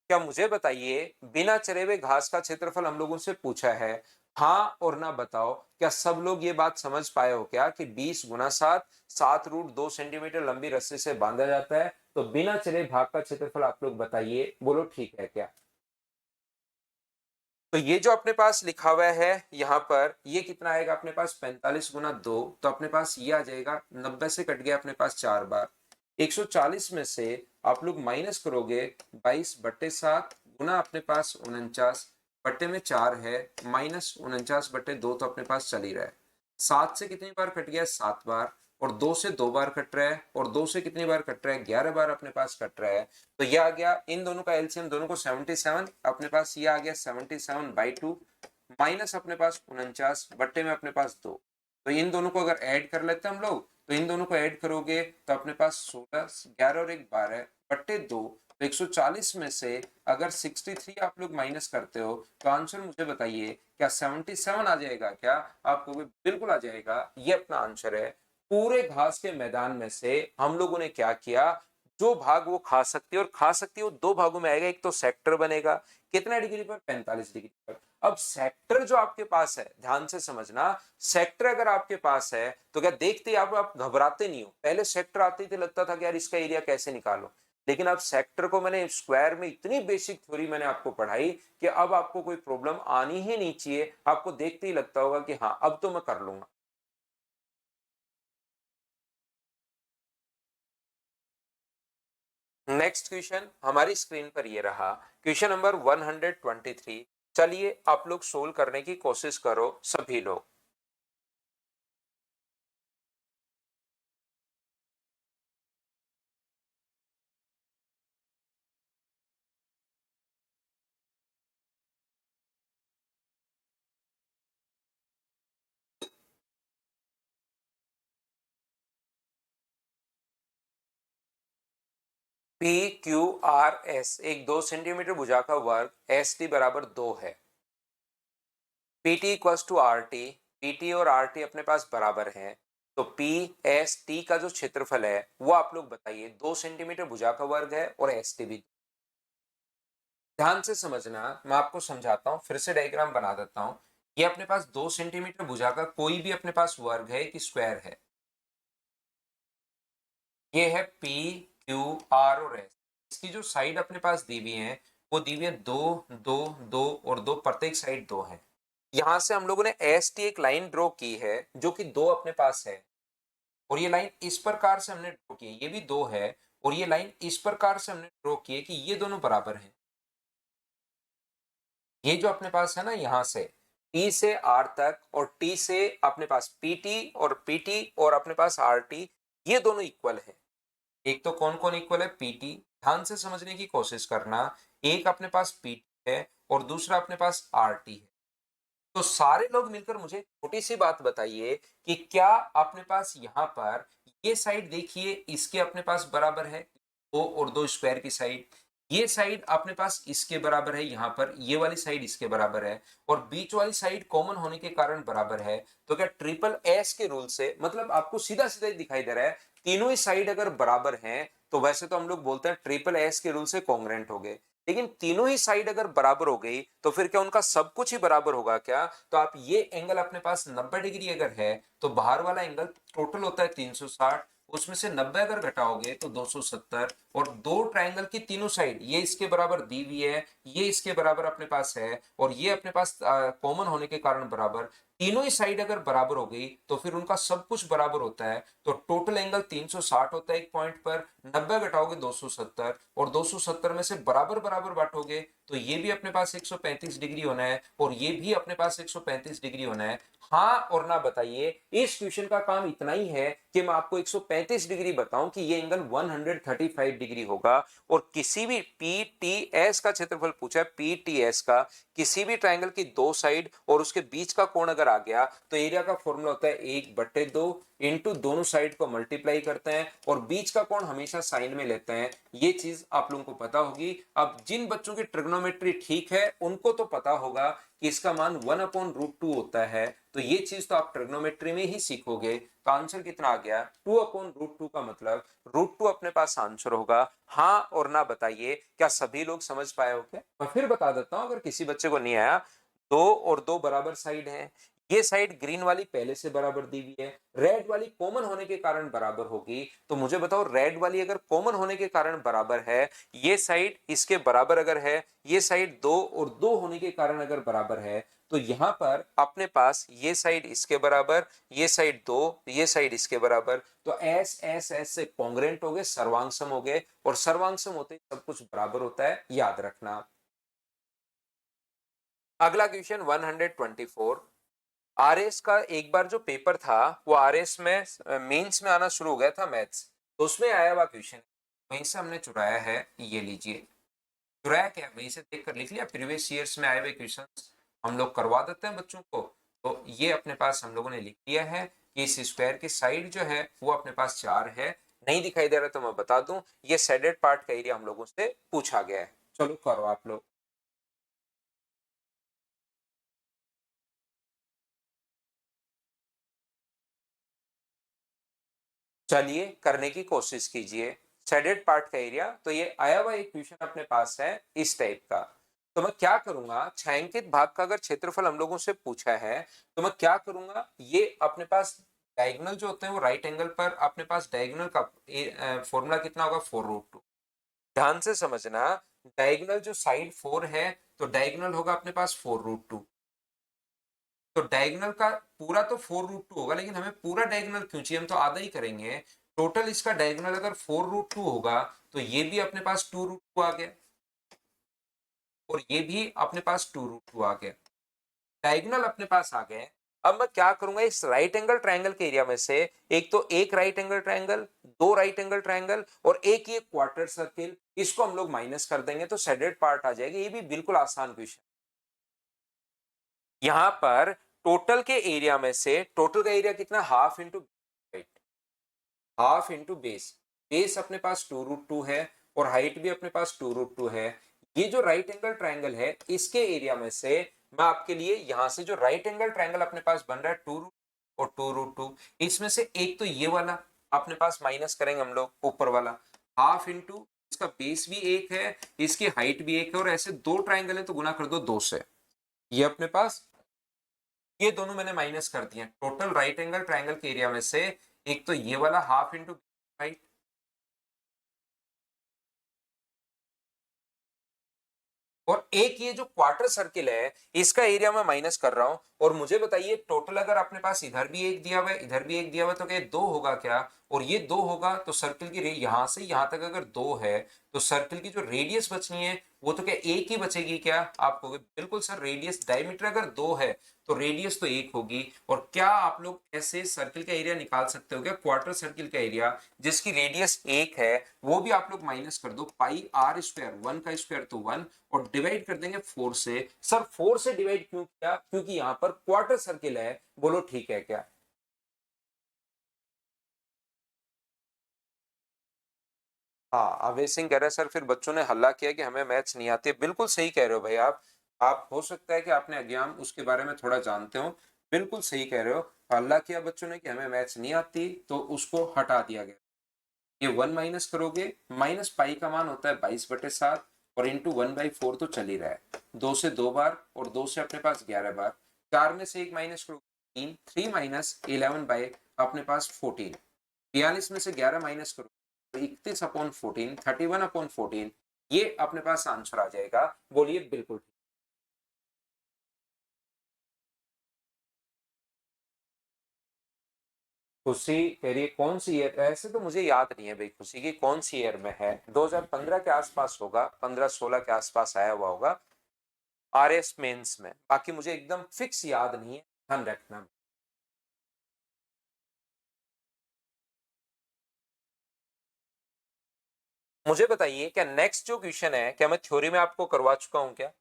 [SPEAKER 1] क्या, मुझे बताइए, बिना चरे हुए घास का क्षेत्रफल हम लोगों से पूछा है, हाँ और ना बताओ। क्या सब लोग ये बात समझ पाए हो क्या कि 20 गुना 7, 7 रूट 2 सेंटीमीटर लंबी रस्सी से बांधा जाता है? तो बिना चरे भाग का क्षेत्रफल आप लोग बताइए, बोलो ठीक है क्या? तो ये जो अपने पास लिखा हुआ है यहाँ पर, ये कितना आएगा अपने पास, 45 गुना 2, तो अपने पास ये आ जाएगा, 90 से कट गया अपने पास 4 बार, 140 में से आप लोग माइनस करोगे 22/7 गुना अपने पास 49 बट्टे में 4 है, माइनस 49/2, तो अपने पास चल ही रहा है। 7 से कितनी बार कट गया, 7 बार, और 2 से 2 बार कट रहा है, और 2 से कितनी बार कट रहा है, 11 बार अपने पास कट रहा है। तो ये आ गया, इन दोनों का एलसीएम दोनों को 77, अपने पास ये आ गया 77/2, माइनस अपने पास 49 बट्टे में अपने पास 2। तो इन दोनों को अगर ऐड कर लेते हैं हम लोग, तो इन दोनों को ऐड करोगे तो अपने पास 16, 11 और 1 12 बट्टे 2। तो 140 में से अगर 63 आप लोग माइनस करते हो, तो आंसर मुझे बताइए, क्या 77 आ जाएगा क्या? आपको बिल्कुल आ जाएगा, ये अपना आंसर है। पूरे घास के मैदान में से हम लोगों ने क्या किया, जो भाग वो खा सकती है, और खा सकती है वो दो भागों में आएगा, एक तो सेक्टर बनेगा कितना डिग्री पर, 45 डिग्री पर। अब सेक्टर जो आपके पास है, ध्यान से समझना, सेक्टर अगर आपके पास है तो क्या देखते ही आप घबराते नहीं हो? पहले सेक्टर आते ही तो लगता था कि यार इसका एरिया कैसे निकालो, लेकिन अब सेक्टर को मैंने स्क्वायर में इतनी बेसिक थ्योरी मैंने आपको पढ़ाई कि अब आपको कोई प्रॉब्लम आनी ही नहीं चाहिए। आपको देखते ही लगता होगा कि हाँ अब तो मैं कर लूंगा। नेक्स्ट क्वेश्चन हमारी स्क्रीन पर ये रहा, क्वेश्चन नंबर 123। चलिए आप लोग सोल्व करने की कोशिश करो सभी लोग। पी क्यू आर एस एक 2 सेंटीमीटर भुजा का वर्ग एस टी बराबर 2 है। P T equals to R T, P T और आर टी अपने पास बराबर हैं, तो पी एस टी का जो क्षेत्रफल है वो आप लोग बताइए। 2 सेंटीमीटर भुजा का वर्ग है और एस टी भी। ध्यान से समझना, मैं आपको समझाता हूँ, फिर से डायग्राम बना देता हूँ। ये अपने पास 2 सेंटीमीटर भुजा का कोई भी अपने पास वर्ग है, एक स्क्वायर है। ये है पी क्यू आर और एस। इसकी जो साइड अपने पास दी हुई है वो दी हुई है 2 2 2 और 2, प्रत्येक साइड 2 है। यहां से हम लोगों ने एस टी एक लाइन ड्रॉ की है जो कि 2 अपने पास है, और ये लाइन इस प्रकार से हमने ड्रॉ की है, ये भी 2 है, और ये लाइन इस प्रकार से हमने ड्रॉ की है कि ये दोनों बराबर हैं। ये जो अपने पास है ना, यहां से टी से आर तक और टी से अपने पास पीटी और अपने पास आर टी, ये दोनों इक्वल है। एक तो कौन कौन इक्वल है? पीटी। ध्यान से समझने की कोशिश करना, एक अपने पास पीटी है और दूसरा अपने पास आरटी है। तो सारे लोग मिलकर मुझे छोटी सी बात बताइए कि क्या अपने पास यहाँ पर ये साइड देखिए इसके अपने पास बराबर है, 2 और 2 स्क्वायर की साइड, ये साइड अपने पास इसके बराबर है, यहाँ पर ये वाली साइड इसके बराबर है, और बीच वाली साइड कॉमन होने के कारण बराबर है। तो क्या ट्रिपल एस के रूल से, मतलब आपको सीधा सीधा दिखाई दे रहा है, तीनों ही साइड अगर बराबर हैं तो वैसे तो हम लोग बोलते हैं ट्रिपल एस के रूल से कॉन्ग्रेंट हो गए, लेकिन तीनों ही साइड अगर बराबर हो गई तो फिर क्या उनका सब कुछ ही बराबर होगा क्या? तो आप ये एंगल अपने पास 90 डिग्री अगर है तो बाहर वाला एंगल टोटल होता है 360, उसमें से 90 अगर घटाओगे तो 270, और दो ट्रायंगल की तीनों साइड ये इसके बराबर दी हुई है, ये इसके बराबर अपने पास है, और ये अपने पास कॉमन होने के कारण बराबर, तीनों ही साइड अगर बराबर हो गई तो फिर उनका सब कुछ बराबर होता है। तो टोटल एंगल 360 होता है एक पॉइंट पर, 90 घटाओगे 270, और 270 में से बराबर बराबर बांटोगे तो ये भी अपने पास 135 डिग्री होना है और ये भी अपने पास 135 डिग्री होना है। हाँ और ना बताइए। इस क्वेश्चन का काम इतना ही है कि मैं आपको 135 डिग्री बताऊं कि ये एंगल 135 डिग्री होगा, और किसी भी पीटीएस का क्षेत्रफल पूछा है, पीटीएस का किसी भी ट्रायंगल की दो साइड और उसके बीच का कोण अगर आ गया तो एरिया का फॉर्मूला होता है 1/2 इंटू दोनों साइड को मल्टीप्लाई करते हैं और बीच का कोण हमेशा साइन में लेते हैं। ये चीज आप लोगों को पता होगी। अब जिन बच्चों की ट्रिग्नोमेट्री ठीक है उनको तो पता होगा कि इसका मान 1/√2 होता है, तो ये चीज तो आप ट्रिग्नोमेट्री में ही सीखोगे। तो आंसर कितना आ गया? 2/√2 का मतलब √2 अपने पास आंसर होगा। हाँ और ना बताइए, क्या सभी लोग समझ पाए हो क्या? मैं फिर बता देता हूं अगर किसी बच्चे को नहीं आया। 2 और 2 बराबर साइड है, ये साइड ग्रीन वाली पहले से बराबर दी हुई है, रेड वाली कॉमन होने के कारण बराबर होगी। तो मुझे बताओ, रेड वाली अगर कॉमन होने के कारण बराबर है, ये साइड इसके बराबर अगर है, ये साइड 2 और 2 होने के कारण अगर बराबर है, तो यहां पर अपने पास ये साइड इसके बराबर, ये साइड 2, ये साइड इसके बराबर, तो एस एस एस से कॉन्ग्रेंट हो गए, सर्वांगसम हो गए, और सर्वांगसम होते सब कुछ बराबर होता है, याद रखना। अगला क्वेश्चन 124। आरएस का एक बार जो पेपर था वो आरएस में मेंस में आना शुरू हो गया था, मैथ्स, तो उसमें आया हुआ क्वेश्चन वहीं से हमने चुराया है। ये लीजिए, चुराया क्या, वहीं से देखकर लिख लिया, प्रीवियस ईयर्स में आए हुए क्वेश्चन हम लोग करवा देते हैं बच्चों को। तो ये अपने पास हम लोगों ने लिख लिया है कि इस स्क्वायर की साइड जो है वो अपने पास 4 है। नहीं दिखाई दे रहा तो मैं बता दूं, ये शेडेड पार्ट का एरिया हम लोगों से पूछा गया है। चलो करो आप लोग। चलिए करने की कोशिश कीजिए। शेडेड पार्ट का एरिया, तो ये आया हुआ एक क्वेश्चन अपने पास है इस टाइप का। तो मैं क्या करूंगा, छायांकित भाग का अगर क्षेत्रफल हम लोगों से पूछा है तो मैं क्या करूंगा, ये अपने पास डायगोनल जो होते हैं वो राइट एंगल पर अपने पास डायगोनल का फॉर्मूला कितना होगा, 4√2। ध्यान से समझना, डायगोनल जो साइड 4 है तो डायगोनल होगा अपने पास 4√2। तो डायगोनल का पूरा तो 4√2 होगा, लेकिन हमें पूरा डायगोनल क्यों चाहिए, हम तो आधा ही करेंगे। टोटल इसका डायगोनल अगर 4√2 होगा तो ये भी अपने पास 2√2 आ गया, और ये भी अपने पास 2√2 आ गया। डायगोनल अपने पास आ गए। अब मैं क्या करूंगा, इस राइट एंगल ट्रायंगल के एरिया में से एक तो एक राइट एंगल ट्रायंगल, दो राइट एंगल ट्रायंगल और एक ये क्वार्टर सर्किल, इसको हम लोग माइनस कर देंगे तो शेडेड पार्ट आ जाएगा। ये भी बिल्कुल आसान क्वेश्चन। यहां पर टोटल के एरिया में से टोटल का एरिया कितना, half into half into base. Base अपने पास 2√2 है, और हाइट भी अपने पास 2√2 है। ये जो राइट एंगल ट्रायंगल है इसके एरिया में से मैं आपके लिए यहां से जो राइट एंगल ट्रायंगल अपने पास बन रहा है 2 और 2√2, इसमें से एक तो ये वाला अपने पास माइनस करेंगे हम लोग, ऊपर वाला हाफ इंटू इसका बेस भी एक है, इसकी हाइट भी एक है, और ऐसे दो ट्रायंगल है तो गुना कर दो 2 से। ये अपने पास ये दोनों मैंने माइनस कर दिए। टोटल राइट एंगल ट्रायंगल के एरिया में से एक तो ये वाला हाफ इंटू हाइट, और एक ये जो क्वार्टर सर्किल है इसका एरिया मैं माइनस कर रहा हूं। और मुझे बताइए टोटल अगर अपने पास इधर भी एक दिया हुआ है इधर भी एक दिया हुआ है तो क्या 2 होगा क्या? और ये 2 होगा तो सर्किल की यहां से यहां तक अगर 2 है तो सर्किल की जो रेडियस बचनी है वो तो क्या एक ही बचेगी क्या? आप कहोगे बिल्कुल सर, रेडियस डायमीटर अगर 2 है तो रेडियस तो एक होगी। और क्या आप लोग ऐसे सर्किल का एरिया निकाल सकते हो क्या? क्वार्टर सर्किल का एरिया जिसकी रेडियस एक है वो भी आप लोग माइनस कर दो, पाई आर स्क्वायर, 1 का स्क्वायर तो 1, और डिवाइड कर देंगे 4 से। सर 4 से डिवाइड क्यों किया? क्योंकि यहां पर क्वार्टर सर्किल है। बोलो ठीक है क्या? हाँ, अभय सिंह कह रहे हैं सर फिर बच्चों ने हल्ला किया कि हमें मैथ्स नहीं आती है। बिल्कुल सही कह रहे हो भाई आप हो सकता है कि आपने एग्जाम उसके बारे में थोड़ा जानते हो। बिल्कुल सही कह रहे हो। हल्ला किया बच्चों ने कि हमें मैथ्स नहीं आती तो उसको हटा दिया गया। ये 1 माइनस करोगे, माइनस पाई का मान होता है 22/7, और इंटू 1/4 तो चल ही रहा है। 2 से 2 बार और 2 से अपने पास 11 बार। 4 में से एक माइनस करोगे 3, 3 माइनस 11 बाई अपने पास 14। 42 में से 11 माइनस करो तो 31/14, 31/14, ये अपने पास आंसर आ जाएगा। बोलिए बिल्कुल। खुशी कह रही है कौन सी ईयर, ऐसे तो मुझे याद नहीं है भाई खुशी की कौन सी ईयर में है। 2015 के आसपास होगा, 15-16 के आसपास आया हुआ होगा आरएस मेंस में। बाकी मुझे एकदम फिक्स याद नहीं है, ध्यान रखना। मुझे बताइए क्या नेक्स्ट जो क्वेश्चन है क्या मैं थ्योरी में आपको करवा चुका हूं क्या?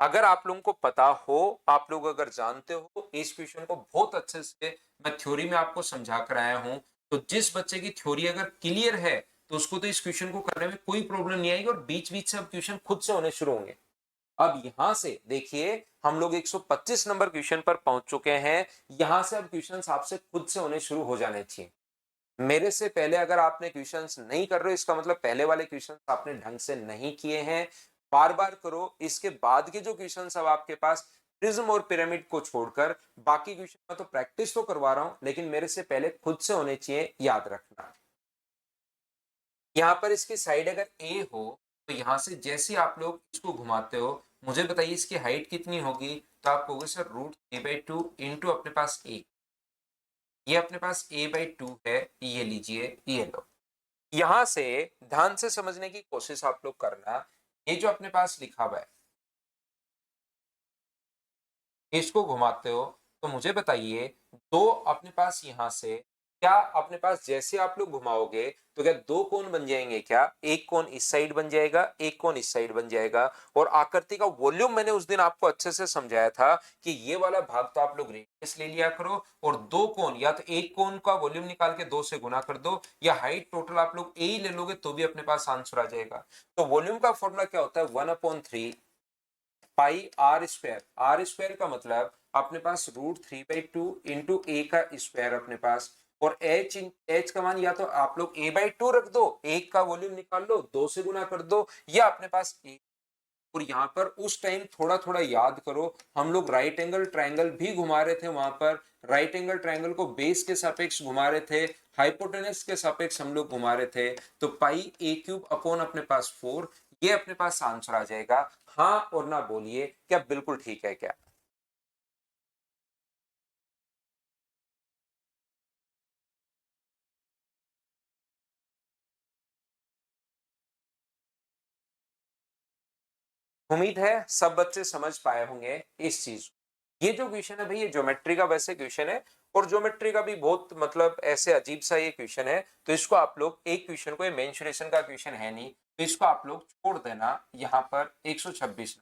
[SPEAKER 1] अगर आप लोगों को पता हो, आप लोग अगर जानते हो इस क्वेश्चन को बहुत अच्छे से मैं थ्योरी में आपको समझा कर आया हूं, तो जिस बच्चे की थ्योरी अगर क्लियर है तो उसको तो इस क्वेश्चन को करने में कोई प्रॉब्लम नहीं आएगी, और बीच बीच से अब क्वेश्चन खुद से होने शुरू होंगे। अब यहां से देखिए हम लोग 125 नंबर क्वेश्चन पर पहुंच चुके हैं। यहां से अब क्वेश्चंस आपसे खुद से होने शुरू हो जाने चाहिए। मेरे से पहले अगर आपने क्वेश्चंस नहीं कर रहे हो इसका मतलब पहले वाले क्वेश्चंस आपने ढंग से नहीं किए हैं। बार बार करो, इसके बाद के जो क्वेश्चंस अब आपके पास प्रिज्म और पिरामिड को छोड़कर बाकी क्वेश्चन में तो प्रैक्टिस तो करवा रहा हूं लेकिन मेरे से पहले खुद से होने चाहिए, याद रखना। यहां पर इसकी साइड अगर ए हो तो यहां से जैसे आप लोग इसको घुमाते हो, मुझे बताइए इसकी हाइट कितनी होगी? तो आप कहोगे सर √3/2 इंटू अपने पास ए, ये अपने पास a/2 है। ये लीजिए, ये लो। यहां से ध्यान से समझने की कोशिश आप लोग करना। ये जो अपने पास लिखा हुआ है इसको घुमाते हो तो मुझे बताइए दो अपने पास यहां से क्या अपने पास जैसे आप लोग घुमाओगे तो क्या दो कोण बन जाएंगे क्या? एक कोण इस साइड बन जाएगा, एक कोण इस साइड बन जाएगा। और आकृति का वॉल्यूम मैंने उस दिन आपको अच्छे से समझाया था कि ये वाला भाग तो आप लोग रेडियस ले लिया करो, और दो कोण या तो एक कोण का वॉल्यूम निकाल के 2 से गुना कर दो, या हाइट टोटल आप लोग ए ही ले लोगे तो भी अपने पास आंसर आ जाएगा। तो वॉल्यूम का फॉर्मूला क्या होता है? 1/3 पाई आर स्क्वायर। आर स्क्वायर का मतलब अपने पास √3/2 इंटू ए का स्क्वायर अपने पास, और एच का मान या तो आप लोग a/2 रख दो, एक का वॉल्यूम निकाल लो 2 से गुना कर दो, या अपने पास ए। और यहाँ पर उस टाइम थोड़ा थोड़ा याद करो, हम लोग राइट एंगल ट्रायंगल भी घुमा रहे थे। वहां पर राइट एंगल ट्रायंगल को बेस के सापेक्ष घुमा रहे थे, हाइपोटेनस के सापेक्ष हम लोग घुमा रहे थे। तो पाई a³ अपॉन अपने पास 4, ये अपने पास आंसर आ जाएगा। हाँ और ना बोलिए क्या बिल्कुल ठीक है क्या? उम्मीद है सब बच्चे समझ पाए होंगे इस चीज को। ये जो क्वेश्चन है भाई ये ज्योमेट्री का वैसे क्वेश्चन है, और ज्योमेट्री का भी बहुत मतलब ऐसे अजीब सा ये क्वेश्चन है, तो इसको आप लोग एक क्वेश्चन को, ये मेंसुरेशन का क्वेश्चन है नहीं तो इसको आप लोग छोड़ देना। यहाँ पर 126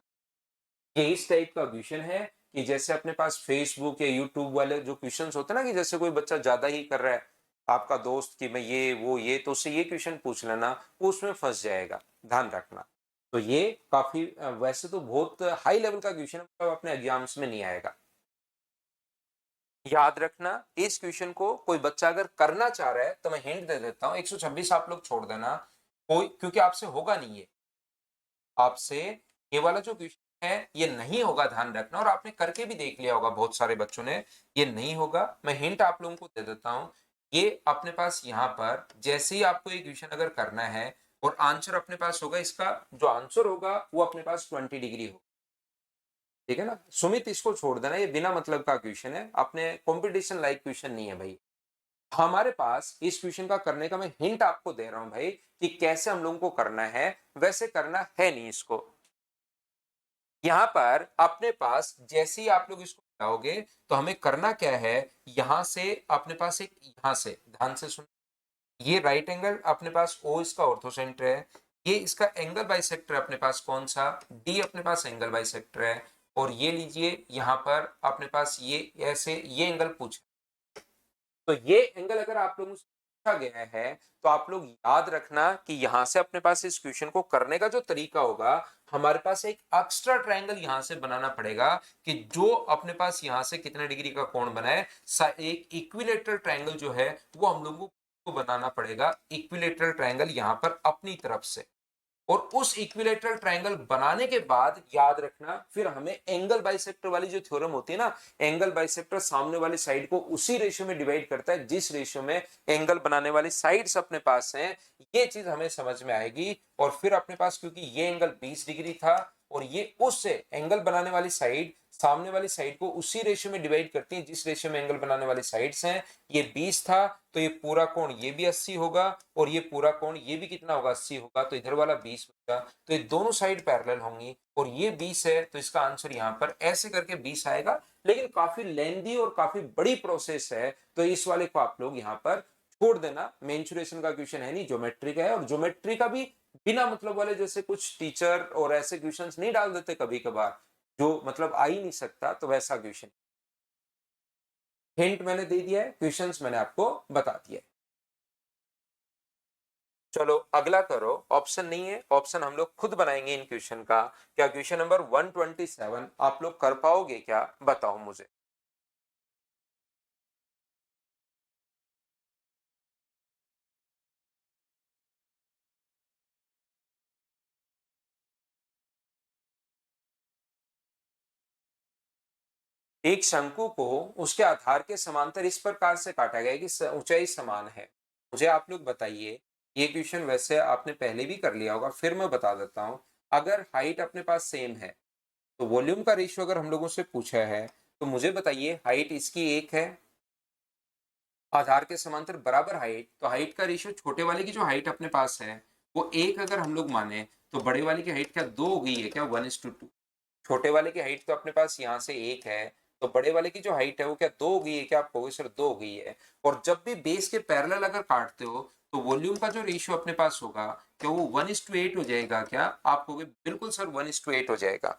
[SPEAKER 1] ये इस टाइप का क्वेश्चन है कि जैसे अपने पास फेसबुक या यूट्यूब वाले जो क्वेश्चंस होते हैं ना, कि जैसे कोई बच्चा ज्यादा ही कर रहा है, आपका दोस्त कि मैं ये वो ये, तो उससे ये क्वेश्चन पूछ लेना, वो उसमें फंस जाएगा, ध्यान रखना। तो ये काफी वैसे तो बहुत हाई लेवल का क्वेश्चन है, अपने एग्जाम्स में नहीं आएगा। याद रखना, इस क्वेश्चन को कोई बच्चा अगर करना चाह रहा है तो मैं हिंट दे देता हूं, 126 आप लोग छोड़ देना, कोई, क्योंकि आपसे होगा नहीं ये, आपसे ये वाला जो क्वेश्चन है ये नहीं होगा, ध्यान रखना। और आपने करके भी देख लिया होगा, बहुत सारे बच्चों ने, ये नहीं होगा। मैं हिंट आप लोगों को दे देता हूं, ये अपने पास यहाँ पर जैसे ही आपको ये क्वेश्चन अगर करना है और आंसर अपने पास होगा, इसका जो आंसर होगा वो अपने पास 20 डिग्री होगा, ठीक है ना। सुमित इसको छोड़ देना, ये बिना मतलब का क्वेश्चन है, अपने कंपटीशन लाइक क्वेश्चन नहीं है भाई। हमारे पास इस क्वेश्चन का करने का मैं हिंट आपको दे रहा हूं भाई, कि कैसे हम लोगों को करना है, वैसे करना है नहीं इसको। यहां पर अपने पास जैसे ही आप लोग इसको लगाओगे तो हमें करना क्या है, यहां से अपने पास एक, यहां से ध्यान से सुन, ये राइट एंगल अपने पास ओ इसका ऑर्थोसेंटर है, ये इसका एंगल बाइसेक्टर अपने पास कौन सा, डी अपने पास एंगल बाइसेक्टर है। और ये लीजिए यहां पर अपने पास ये ऐसे ये एंगल पूछा, तो ये एंगल अगर आप लोगों से पूछा गया है तो आप लोग याद रखना कि यहां से अपने पास इस क्वेश्चन को करने का जो तरीका होगा, हमारे पास एक एक्स्ट्रा ट्रायंगल यहां से बनाना पड़ेगा, कि जो अपने पास यहां से कितने डिग्री का कोण बनाए, एक इक्विलेटरल ट्रायंगल जो है वो हम लोगों को बनाना पड़ेगा, इक्विलेटरल ट्रायंगल यहां पर अपनी तरफ से। और उस इक्विलेटरल ट्रायंगल बनाने के बाद याद रखना, फिर हमें एंगल बाइसेक्टर वाली जो थ्योरम होती है ना, एंगल बाइसेक्टर सामने वाली साइड को उसी रेशियो में डिवाइड करता है जिस रेशियो में एंगल बनाने वाली साइड्स अपने पास हैं, ये चीज हमें समझ में आएगी। और फिर अपने पास क्योंकि ये एंगल 20 डिग्री था और ये उससे एंगल बनाने वाली साइड सामने वाली साइड को उसी रेशियो में डिवाइड करती है जिस रेशियो में एंगल बनाने वाली साइड्स हैं, ये 20 था, तो ये पूरा कोण ये भी 80 होगा, और ये पूरा कोण ये भी कितना होगा, 80 होगा, तो इधर वाला 20 बचा, तो ये दोनों साइड पैरेलल होंगी, और ये 20 है, तो इसका आंसर यहाँ पर ऐसे करके 20 आएगा। लेकिन काफी लेंदी और काफी बड़ी प्रोसेस है, तो इस वाले को आप लोग यहाँ पर छोड़ देना, मेंसुरेशन का क्वेश्चन है नहीं, ज्योमेट्री का है, और ज्योमेट्री का भी बिना मतलब वाले जैसे कुछ टीचर और ऐसे क्वेश्चंस नहीं डाल देते कभी कभार, जो मतलब आ ही नहीं सकता, तो वैसा क्वेश्चन। हिंट मैंने दे दिया है, क्वेश्चंस मैंने आपको बता दिया है। चलो अगला करो, ऑप्शन नहीं है, ऑप्शन हम लोग खुद बनाएंगे इन क्वेश्चन का। क्या क्वेश्चन नंबर 127 आप लोग कर पाओगे क्या, बताओ मुझे। एक शंकु को उसके आधार के समांतर इस प्रकार से काटा गया कि ऊंचाई समान है। मुझे आप लोग बताइए, ये क्वेश्चन वैसे आपने पहले भी कर लिया होगा, फिर मैं बता देता हूं। अगर हाइट अपने पास सेम है तो वॉल्यूम का रेशियो अगर हम लोगों से पूछा है, तो मुझे बताइए हाइट इसकी एक है, आधार के समांतर बराबर हाइट, तो हाइट का रेशियो छोटे वाले की जो हाइट अपने पास है वो एक अगर हम लोग माने, तो बड़े वाले की हाइट क्या दो हो गई है क्या, 1:2। छोटे वाले की हाइट तो अपने पास यहाँ से एक है, तो बड़े वाले की जो हाइट है वो क्या दो हो गई है क्या, आप कहोगे सर दो हो गई है। और जब भी बेस के पैरेलल अगर काटते हो तो वॉल्यूम का जो रेशियो अपने पास होगा, क्या वो 1:8 हो जाएगा क्या, आप कहोगे बिल्कुल सर 1:8 हो जाएगा।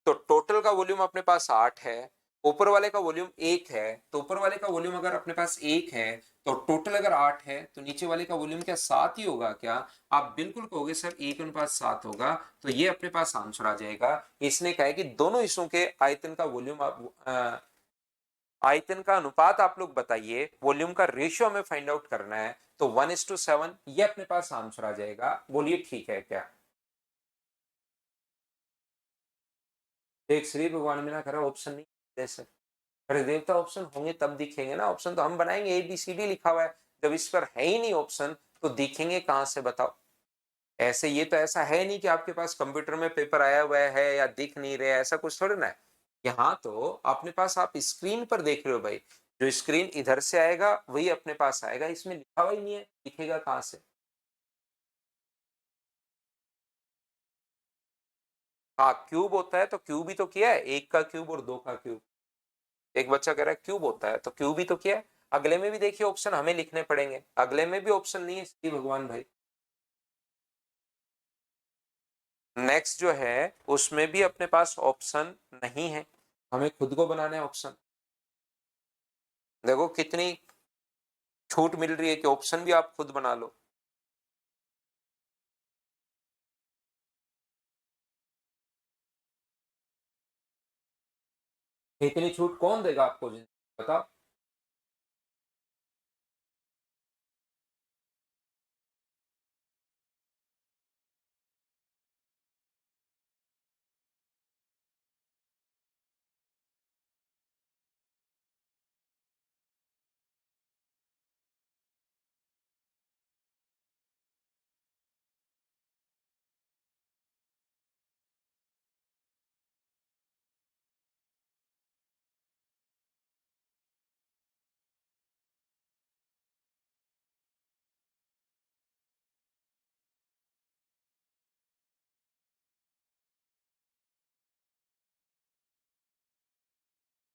[SPEAKER 1] तो टोटल का वॉल्यूम अपने पास 8 है, ऊपर वाले का वॉल्यूम 1 है, तो ऊपर वाले का वॉल्यूम अगर अपने पास 1 है, तो टोटल अगर 8 है, तो नीचे वाले का वॉल्यूम क्या 7 ही होगा क्या, आप बिल्कुल कहोगे सर 1:7 होगा। तो ये अपने पास आंसर आ जाएगा। इसने कहा है कि दोनों हिस्सों के आयतन का वॉल्यूम आयतन का अनुपात आप लोग बताइए, वॉल्यूम का रेशियो हमें फाइंड आउट करना है, तो 1:7 ये अपने पास आंसर आ जाएगा। बोलिए ठीक है क्या। एक श्री भगवान में ना करा ऑप्शन नहीं दे सकते, अरे देवता ऑप्शन होंगे तब दिखेंगे ना, ऑप्शन तो हम बनाएंगे, ABCD लिखा हुआ है, जब इस पर है ही नहीं ऑप्शन तो दिखेंगे कहां से बताओ। ऐसे ये तो ऐसा है नहीं कि आपके पास कंप्यूटर में पेपर आया हुआ है या दिख नहीं रहे, ऐसा कुछ थोड़ी ना है। यहाँ तो अपने पास आप स्क्रीन पर देख रहे हो भाई, जो स्क्रीन इधर से आएगा वही अपने पास आएगा, इसमें लिखा हुआ ही नहीं है, दिखेगा कहां से। हाँ क्यूब होता है तो क्यूब ही तो किया है, एक का क्यूब और दो का क्यूब। एक बच्चा कह रहा है क्यूब होता है तो क्यूब ही तो किया है। अगले में भी देखिए ऑप्शन हमें लिखने पड़ेंगे, अगले में भी ऑप्शन नहीं है, श्री भगवान भाई। नेक्स्ट जो है उसमें भी अपने पास ऑप्शन नहीं है, हमें खुद को बनाना है ऑप्शन। देखो कितनी छूट मिल रही है कि ऑप्शन भी आप खुद बना लो। इतनी छूट कौन देगा आपको, बताओ।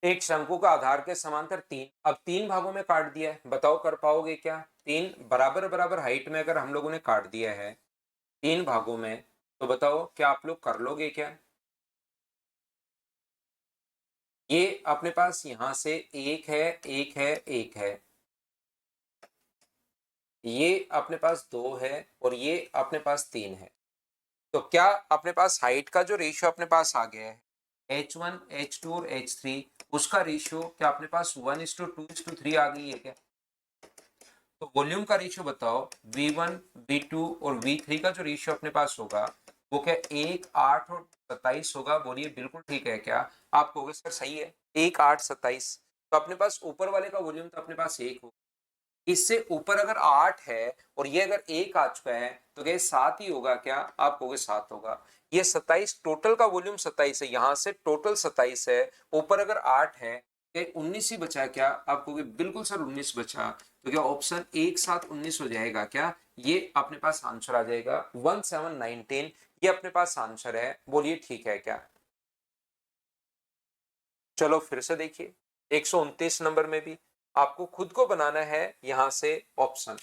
[SPEAKER 1] एक शंकु का आधार के समांतर तीन, अब तीन भागों में काट दिया है, बताओ कर पाओगे क्या? तीन बराबर बराबर हाइट में अगर हम लोगों ने काट दिया है तीन भागों में, तो बताओ क्या आप लोग कर लोगे क्या? ये अपने पास यहां से एक है, एक है, एक है, ये अपने पास दो है, और ये अपने पास तीन है। तो क्या अपने पास हाइट का जो रेशियो अपने पास आ गया है H1, H2 और H3, उसका रेशियो क्या अपने पास 1:2:3 आ गई है क्या? तो वॉल्यूम का रेशियो बताओ, V1, V2 और V3 का जो रेशियो अपने पास होगा वो क्या 1, 8 और 27 होगा? बोलिए बिल्कुल ठीक है क्या? आप कहोगे सर सही है, 1, 8, 27। तो अपने पास ऊपर वाले का वॉल्यूम तो अपने पास एक होगा, इससे ऊपर अगर 8 है और ये अगर एक आ चुका है तो क्या 7 ही होगा क्या? आप कहोगे 7 होगा। ये 27 टोटल का वॉल्यूम 27 है, यहां से टोटल 27 है, ऊपर अगर 8 है, क्या 19 ही बचा क्या? आप कहोगे बिल्कुल सर 19 बचा। तो क्या ऑप्शन एक साथ 19 हो जाएगा क्या? ये अपने पास आंसर आ जाएगा 1719, ये अपने पास आंसर है। बोलिए ठीक है क्या? चलो फिर से देखिए, 129 नंबर में भी आपको खुद को बनाना है यहां से ऑप्शन।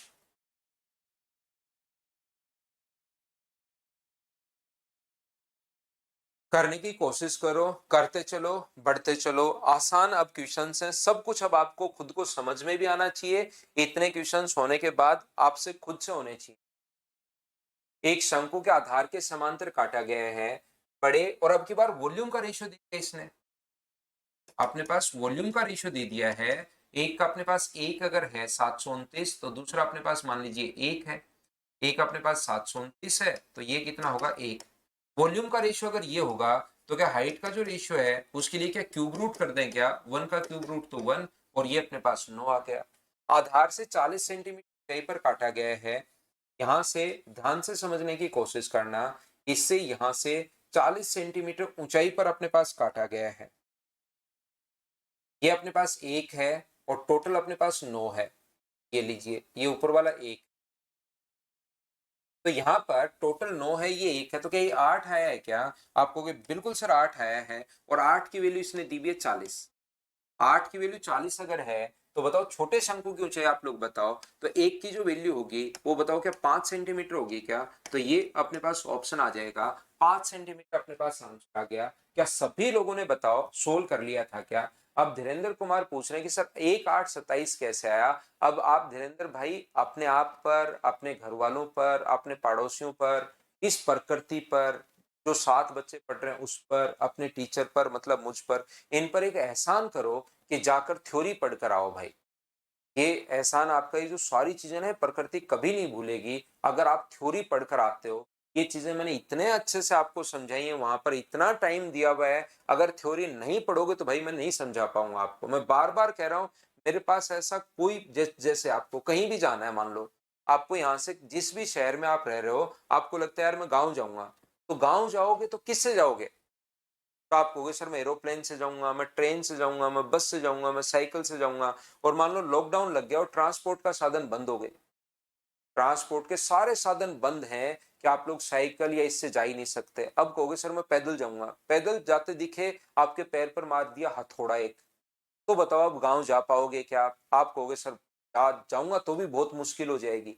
[SPEAKER 1] करने की कोशिश करो, करते चलो, बढ़ते चलो। आसान अब क्वेश्चंस हैं, सब कुछ अब आपको खुद को समझ में भी आना चाहिए। इतने क्वेश्चंस होने के बाद आपसे खुद से होने चाहिए। एक शंकु के आधार के समांतर काटा गया है बड़े, और अब की बार वॉल्यूम का रेशियो दिया इसने, अपने पास वॉल्यूम का रेशियो दे दिया है। एक का अपने पास एक अगर है 729, तो दूसरा अपने पास मान लीजिए एक है, एक अपने पास 729 है, तो ये कितना होगा एक। वॉल्यूम का रेशियो अगर ये होगा तो क्या हाइट का जो रेशियो है उसके लिए क्या क्यूब रूट कर दें क्या? 1 का क्यूब रूट तो 1, और ये अपने पास 9 आ गया। आधार से 40 सेंटीमीटर ऊंचाई पर काटा गया है, यहां से ध्यान से समझने की कोशिश करना। इससे यहां से 40 सेंटीमीटर ऊंचाई पर अपने पास काटा गया है, ये अपने पास एक है, और टोटल अपने पास 9 है। ये लीजिए, ये ऊपर वाला एक, तो यहाँ पर टोटल 9 है, ये एक है, तो क्या ये 8 आया है क्या? आप कहोगे बिल्कुल सर 8 आया है, और 8 की वैल्यू इसने दी भी है 40। 8 की वैल्यू 40 अगर है, तो बताओ छोटे शंकु की ऊंचाई आप लोग बताओ, तो एक की जो वैल्यू होगी वो बताओ क्या 5 सेंटीमीटर होगी क्या? तो ये अपने पास ऑप्शन आ जाएगा, 5 सेंटीमीटर अपने पास आंसर आ गया। क्या सभी लोगों ने बताओ सोल्व कर लिया था क्या? अब धीरेन्द्र कुमार पूछ रहे हैं कि सर 1, 8, 27 कैसे आया? अब आप धीरेन्द्र भाई अपने आप पर, अपने घर वालों पर, अपने पड़ोसियों पर, इस प्रकृति पर, जो 7 बच्चे पढ़ रहे हैं उस पर, अपने टीचर पर मतलब मुझ पर, इन पर एक एहसान करो कि जाकर थ्योरी पढ़कर आओ भाई। ये एहसान आपका, ये जो सारी चीजें ना प्रकृति कभी नहीं भूलेगी अगर आप थ्योरी पढ़कर आते हो। ये चीजें मैंने इतने अच्छे से आपको समझाई है, वहां पर इतना टाइम दिया हुआ है, अगर थ्योरी नहीं पढ़ोगे तो भाई मैं नहीं समझा पाऊंगा आपको। मैं बार बार कह रहा हूं, मेरे पास ऐसा कोई जैसे आपको कहीं भी जाना है, मान लो आपको यहाँ से जिस भी शहर में आप रह रहे हो, आपको लगता है यार मैं गाँव जाऊंगा, तो गाँव जाओगे तो किससे जाओगे? तो आप कहोगे सर मैं एरोप्लेन से जाऊंगा, मैं ट्रेन से जाऊंगा, मैं बस से जाऊंगा, मैं साइकिल से जाऊंगा। और मान लो लॉकडाउन लग गया और ट्रांसपोर्ट का साधन बंद हो गए, ट्रांसपोर्ट के सारे साधन बंद हैं कि आप लोग साइकिल या इससे जा ही नहीं सकते, अब कहोगे सर मैं पैदल जाऊंगा, पैदल जाते दिखे आपके पैर पर मार दिया हथौड़ा एक, तो बताओ अब गांव जा पाओगे क्या आप कहोगे सर जाऊंगा तो भी बहुत मुश्किल हो जाएगी,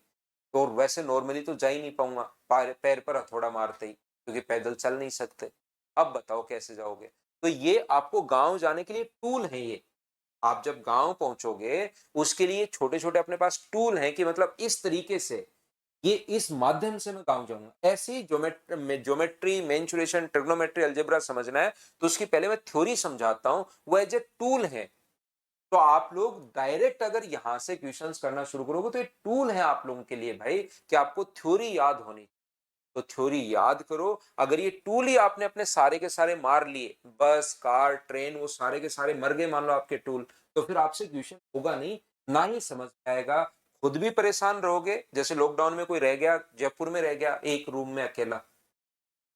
[SPEAKER 1] तो और वैसे नॉर्मली तो जा ही नहीं पाऊंगा पैर पर हथौड़ा मारते ही, क्योंकि पैदल चल नहीं सकते। अब बताओ कैसे जाओगे? तो ये आपको गांव जाने के लिए टूल है ये, आप जब गांव पहुंचोगे उसके लिए छोटे छोटे अपने पास टूल हैं कि मतलब इस तरीके से ये इस माध्यम से मैं गांव जाऊंगा। ऐसी ज्योमेट्री मेंसुरेशन ट्रिग्नोमेट्री अलजेब्रा समझना है तो उसकी पहले मैं थ्योरी समझाता हूं, वो एज ए टूल है। तो आप लोग डायरेक्ट अगर यहां से क्वेश्चंस करना शुरू करोगे तो ये टूल है आप लोगों के लिए भाई कि आपको थ्योरी याद होनी। तो थ्योरी याद करो। अगर ये टूल ही आपने अपने सारे के सारे मार लिए, बस कार ट्रेन वो सारे के सारे मर गए मान लो आपके टूल, तो फिर आपसे क्वेश्चन होगा नहीं, ना ही समझ आएगा, खुद भी परेशान रहोगे। जैसे लॉकडाउन में कोई रह गया, जयपुर में रह गया एक रूम में अकेला,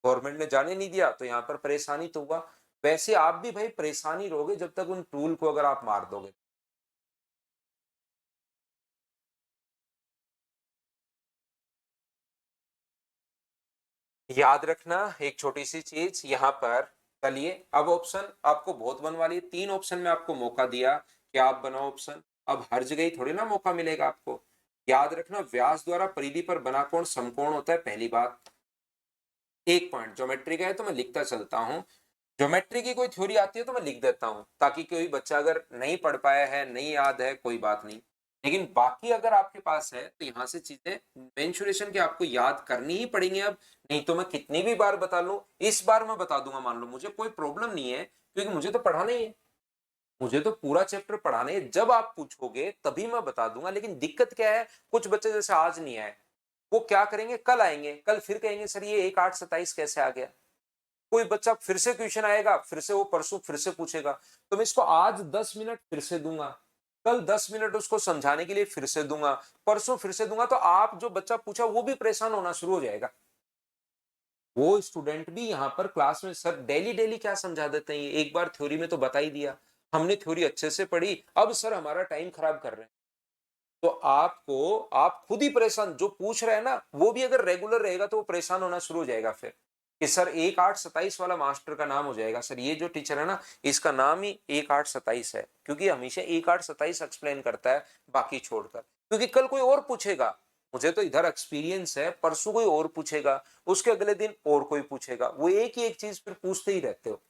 [SPEAKER 1] गवर्नमेंट ने जाने नहीं दिया तो यहाँ पर परेशानी तो हुआ, वैसे आप भी भाई परेशानी रहोगे जब तक उन टूल को अगर आप मार दोगे। याद रखना एक छोटी सी चीज यहाँ पर। चलिए अब ऑप्शन आपको बहुत बनवा लिए, 3 ऑप्शन में आपको मौका दिया कि आप बनाओ ऑप्शन। अब हर जगह ही थोड़ी ना मौका मिलेगा आपको। याद रखना व्यास द्वारा परिधि पर बना कोण समकोण होता है, पहली बात। एक पॉइंट ज्योमेट्री का है तो मैं लिखता चलता हूँ। ज्योमेट्री की कोई थ्योरी आती है तो मैं लिख देता हूँ ताकि कोई बच्चा अगर नहीं पढ़ पाया है, नहीं याद है, कोई बात नहीं। लेकिन बाकी अगर आपके पास है तो यहाँ से चीजें मेंशुरेशन की आपको याद करनी ही पड़ेंगी अब। नहीं तो मैं कितनी भी बार बता लूं, इस बार मैं बता दूंगा मान लो, मुझे कोई प्रॉब्लम नहीं है क्योंकि मुझे तो पढ़ाना ही है, मुझे तो पूरा चैप्टर पढ़ाना है। जब आप पूछोगे तभी मैं बता दूंगा। लेकिन दिक्कत क्या है, कुछ बच्चे जैसे आज नहीं आए, वो क्या करेंगे, कल आएंगे, कल फिर कहेंगे सर ये 1 8 27 कैसे आ गया। कोई बच्चा फिर से क्वेश्चन आएगा, फिर से वो परसों फिर से पूछेगा, तो मैं इसको आज 10 मिनट फिर से दूंगा, कल 10 मिनट उसको समझाने के लिए फिर से दूंगा, परसों फिर से दूंगा, तो आप जो बच्चा पूछा वो भी परेशान होना शुरू हो जाएगा। वो स्टूडेंट भी यहाँ पर क्लास में सर डेली डेली क्या समझा देते हैं, एक बार थ्योरी में तो बता ही दिया, हमने थ्योरी अच्छे से पढ़ी, अब सर हमारा टाइम खराब कर रहे हैं। तो आपको आप खुद ही परेशान, जो पूछ रहे हैं ना वो भी अगर रेगुलर रहेगा तो वो परेशान होना शुरू हो जाएगा फिर कि सर 1 8 27 वाला मास्टर का नाम हो जाएगा, सर ये जो टीचर है ना इसका नाम ही 1 8 27 है, क्योंकि हमेशा 1 8 27 एक्सप्लेन करता है बाकी छोड़कर। क्योंकि कल कोई और पूछेगा, मुझे तो इधर एक्सपीरियंस है, परसों कोई और पूछेगा, उसके अगले दिन और कोई पूछेगा, वो एक ही एक चीज फिर पूछते ही रहते हो।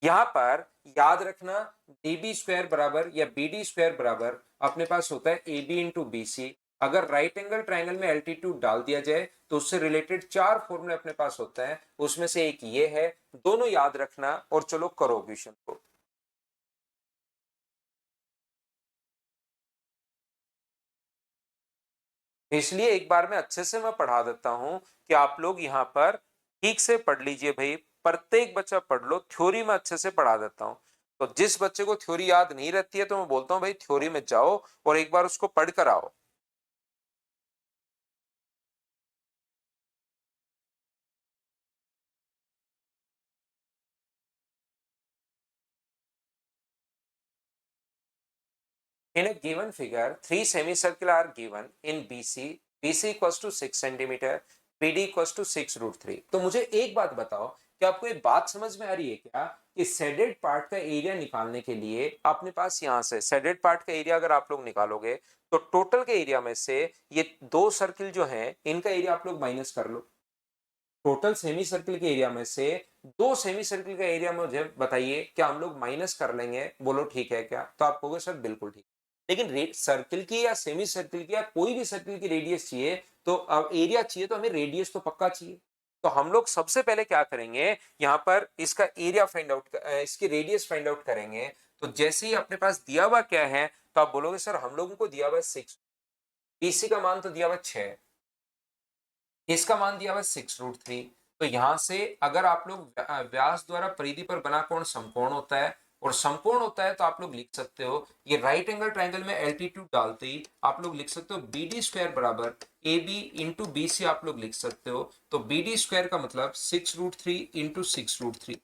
[SPEAKER 1] यहां पर याद रखना डीबी स्क्वायर बराबर या बीडी स्क्वायर बराबर अपने पास होता है A B into B C. अगर राइट एंगल ट्राइंगल में एल्टीट्यूड डाल दिया जाए तो उससे रिलेटेड 4 फॉर्मूले अपने पास होता है, उसमें से एक ये है, दोनों याद रखना और चलो करो क्वेश्चन को। इसलिए एक बार में अच्छे से मैं पढ़ा देता हूं कि आप लोग यहाँ पर ठीक से पढ़ लीजिए भाई, प्रत्येक बच्चा पढ़ लो, थ्योरी में अच्छे से पढ़ा देता हूं। तो जिस बच्चे को थ्योरी याद नहीं रहती है तो मैं बोलता हूं भाई थ्योरी में जाओ और एक बार उसको पढ़ कर आओ। In a given figure, three semicircle are given in BC. BC equals to 6 centimeter, BD equals to 6 root 3। तो मुझे एक बात बताओ कि आपको एक बात समझ में आ रही है क्या कि सेडेड पार्ट का एरिया निकालने के लिए अपने पास यहाँ से सेडेड पार्ट का एरिया अगर आप लोग निकालोगे तो टोटल के एरिया में से ये 2 सर्किल जो हैं इनका एरिया आप लोग माइनस कर लो। टोटल सेमी सर्किल के एरिया में से 2 सेमी सर्किल का एरिया मुझे बताइए, क्या हम लोग माइनस कर लेंगे, बोलो ठीक है क्या, तो आप कहोगे सर बिल्कुल ठीक। लेकिन सर्किल की या सेमी सर्किल की या कोई भी सर्किल की रेडियस चाहिए तो अब एरिया चाहिए तो हमें रेडियस तो पक्का चाहिए। तो हम लोग सबसे पहले क्या करेंगे, यहाँ पर इसका एरिया फाइंड आउट, इसकी रेडियस फाइंड आउट करेंगे। तो जैसे ही अपने पास दिया हुआ क्या है तो आप बोलोगे सर हम लोगों को दिया हुआ 6, बीसी का मान तो दिया हुआ 6, इसका मान दिया हुआ 6 रूट 3। तो यहां से अगर आप लोग व्यास द्वारा परिधि पर बना कोण समकोण होता है और समकोण होता है तो आप लोग लिख सकते हो ये राइट एंगल ट्राइंगल में एल्टीट्यूड डालते ही आप लोग लिख सकते हो बी डी स्क्वायर बराबर A B into B C आप लोग लिख सकते हो। तो बी डी स्क्वायर का मतलब 6 रूट 3 इंटू 6 रूट 3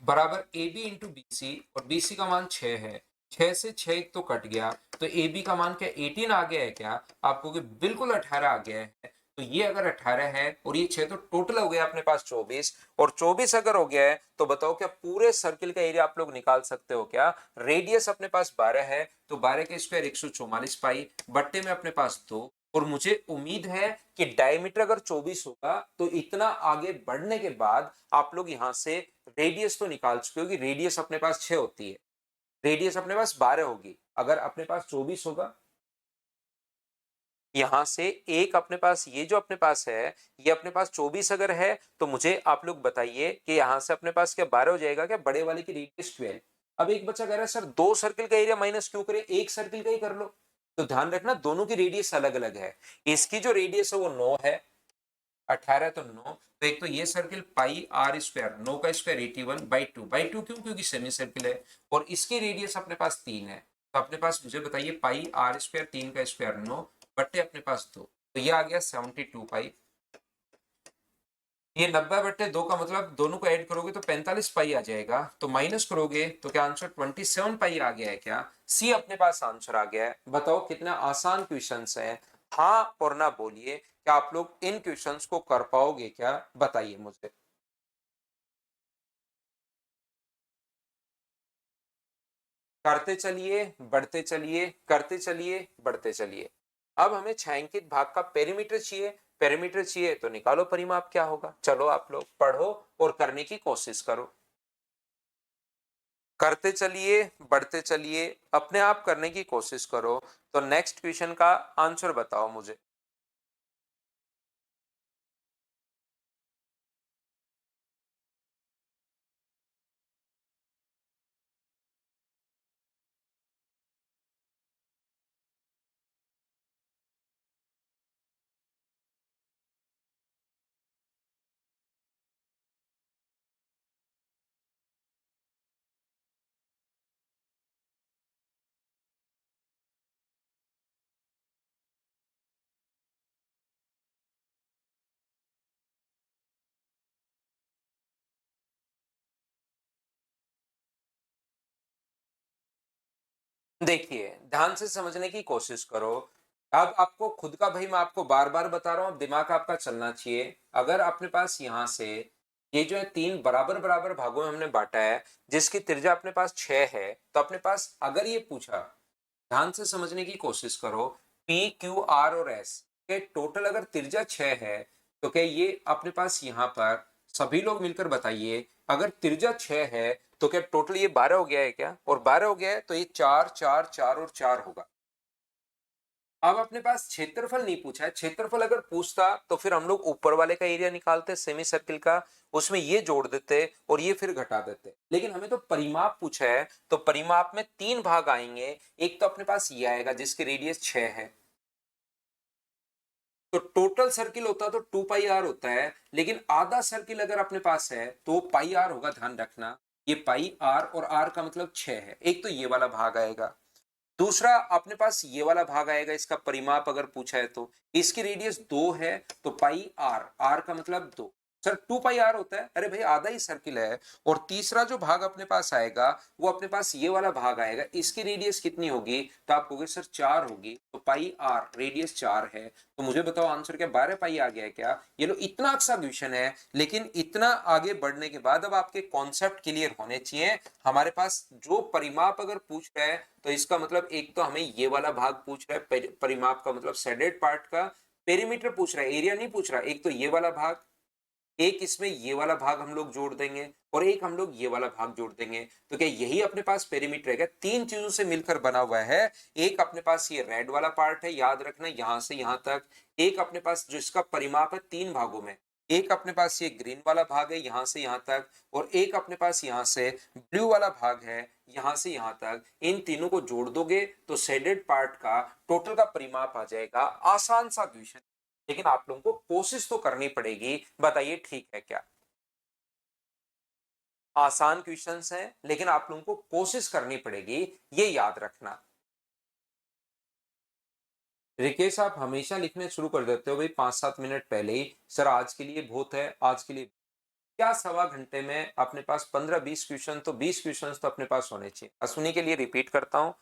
[SPEAKER 1] बराबर A B into B C, और बी सी का मान 6 है, 6 से 6 एक तो कट गया, तो ए बी का मान क्या 18 आ गया है क्या, आपको बिल्कुल 18 आ गया है। तो ये अगर 18 है और ये 6 तो टोटल हो गया अपने पास 24, और 24 अगर हो गया है तो बताओ क्या पूरे सर्किल का एरिया आप लोग निकाल सकते हो क्या। रेडियस अपने पास 12 है तो 12 के स्क्वायर 144 पाई, बट्टे में अपने पास 2, और मुझे उम्मीद है कि डायमीटर अगर 24 होगा तो इतना आगे बढ़ने के बाद आप लोग यहां से रेडियस तो निकाल चुके हो कि रेडियस अपने पास 6 होती है, रेडियस अपने पास 12 होगी। अगर अपने पास 24 होगा, यहां से एक अपने पास ये जो अपने पास है, ये अपने पास 24 अगर है तो मुझे आप लोग बताइए कि यहां से अपने पास क्या 12 हो जाएगा क्या, बड़े वाले की रेडियस 12। अब एक बच्चा कह रहा है सर दो सर्किल का एरिया माइनस क्यों करें, एक सर्किल का ही कर लो। तो ध्यान रखना दोनों की रेडियस अलग अलग है। इसकी जो रेडियस है वो 9 है, 18 तो 9, तो एक तो ये सर्किल पाई आर स्क्वायर, 9 का स्क्वायर 81/2 क्यों, क्योंकि सेमी सर्किल है। और इसकी रेडियस अपने पास 3 है, तो अपने पास मुझे बताइए पाई आर स्क्वायर 3 का स्क्वायर 9 बट्टे अपने पास 2, तो ये आ गया 72 पाई। ये 90/2 का मतलब दोनों को ऐड करोगे तो 45 पाई आ जाएगा, तो माइनस करोगे तो क्या आंसर 27 पाई आ गया है क्या? सी अपने पास आंसर आ गया है। बताओ कितना आसान क्वेश्चंस है। हाँ और ना बोलिए, क्या आप लोग इन क्वेश्चंस को कर पाओगे क्या, बताइए मुझे। करते चलिए, बढ़ते चलिए, करते चलिए, बढ़ते चलिए। अब हमें छायांकित भाग का पेरीमीटर चाहिए। पेरीमीटर चाहिए तो निकालो परिमाप क्या होगा। चलो आप लोग पढ़ो और करने की कोशिश करो। करते चलिए, बढ़ते चलिए, अपने आप करने की कोशिश करो। तो नेक्स्ट क्वेश्चन का आंसर बताओ मुझे। देखिए ध्यान से समझने की कोशिश करो। अब आपको खुद का, भाई मैं आपको बार बार बता रहा हूं, दिमाग आपका चलना चाहिए। अगर अपने पास यहां से ये जो है तीन बराबर बराबर भागों में हमने बांटा है, जिसकी त्रिज्या अपने पास 6 है, तो अपने पास अगर ये पूछा, ध्यान से समझने की कोशिश करो, पी क्यू आर और एस के टोटल अगर त्रिज्या 6 है, तो क्या ये अपने पास यहाँ पर सभी लोग मिलकर बताइए, अगर त्रिज्या 6 है तो क्या टोटल ये 12 हो गया है क्या? और 12 हो गया है तो ये 4 4 4 और 4 होगा। अब अपने पास क्षेत्रफल नहीं पूछा है। क्षेत्रफल अगर पूछता तो फिर हम लोग ऊपर वाले का एरिया निकालते सेमी सर्किल का, उसमें ये जोड़ देते और ये फिर घटा देते। लेकिन हमें तो परिमाप पूछा है, तो परिमाप में तीन भाग आएंगे। एक तो अपने पास ये आएगा जिसकी रेडियस 6 है, तो टोटल सर्किल होता तो 2 पाई आर होता है, लेकिन आधा सर्किल अगर अपने पास है तो पाई आर होगा। ध्यान रखना ये पाई आर और आर का मतलब 6 है। एक तो ये वाला भाग आएगा, दूसरा अपने पास ये वाला भाग आएगा। इसका परिमाप अगर पूछा है तो इसकी रेडियस 2 है, तो पाई आर, आर का मतलब 2। सर 2 पाई आर होता है, अरे भाई आधा ही सर्किल है। और तीसरा जो भाग अपने पास आएगा वो अपने पास ये वाला भाग आएगा। इसकी रेडियस कितनी होगी? तो आप कहोगे सर 4 होगी, तो पाई आर रेडियस 4 है। तो मुझे बताओ आंसर क्या 12 पाई आ गया है क्या? ये लो इतना अच्छा क्वेश्चन है, लेकिन इतना आगे बढ़ने के बाद अब आपके कॉन्सेप्ट क्लियर होने चाहिए। हमारे पास जो परिमाप अगर पूछ रहा है तो इसका मतलब एक तो हमें ये वाला भाग पूछ रहा है, परिमाप का मतलब शेडेड पार्ट का। पेरीमीटर पूछ रहा है, एरिया नहीं पूछ रहा। एक तो ये वाला भाग, एक इसमें ये वाला भाग हम लोग जोड़ देंगे, और एक हम लोग ये वाला भाग जोड़ देंगे। तो क्या यही अपने पास पेरीमीटर है क्या? तीन चीजों से मिलकर बना हुआ है। एक अपने पास ये रेड वाला पार्ट है, याद रखना यहां से यहां तक। एक अपने पास जो इसका परिमाप है तीन भागों में, एक अपने पास ये ग्रीन वाला भाग है यहां से यहां तक, और एक अपने पास यहां से ब्लू वाला भाग है यहां से यहां तक। इन तीनों को जोड़ दोगे तो शेडेड पार्ट का टोटल का परिमाप आ जाएगा। आसान सा क्वेश्चन, लेकिन आप लोगों को कोशिश तो करनी पड़ेगी। बताइए ठीक है क्या? आसान क्वेश्चंस हैं, लेकिन आप लोगों को कोशिश करनी पड़ेगी, ये याद रखना। रिकेश आप हमेशा लिखने शुरू कर देते हो भाई 5-7 मिनट पहले ही, सर आज के लिए बहुत है, आज के लिए क्या सवा घंटे में अपने पास 15-20 क्वेश्चन, तो 20 क्वेश्चन तो अपने पास होने चाहिए। अश्विनी के लिए रिपीट करता हूं,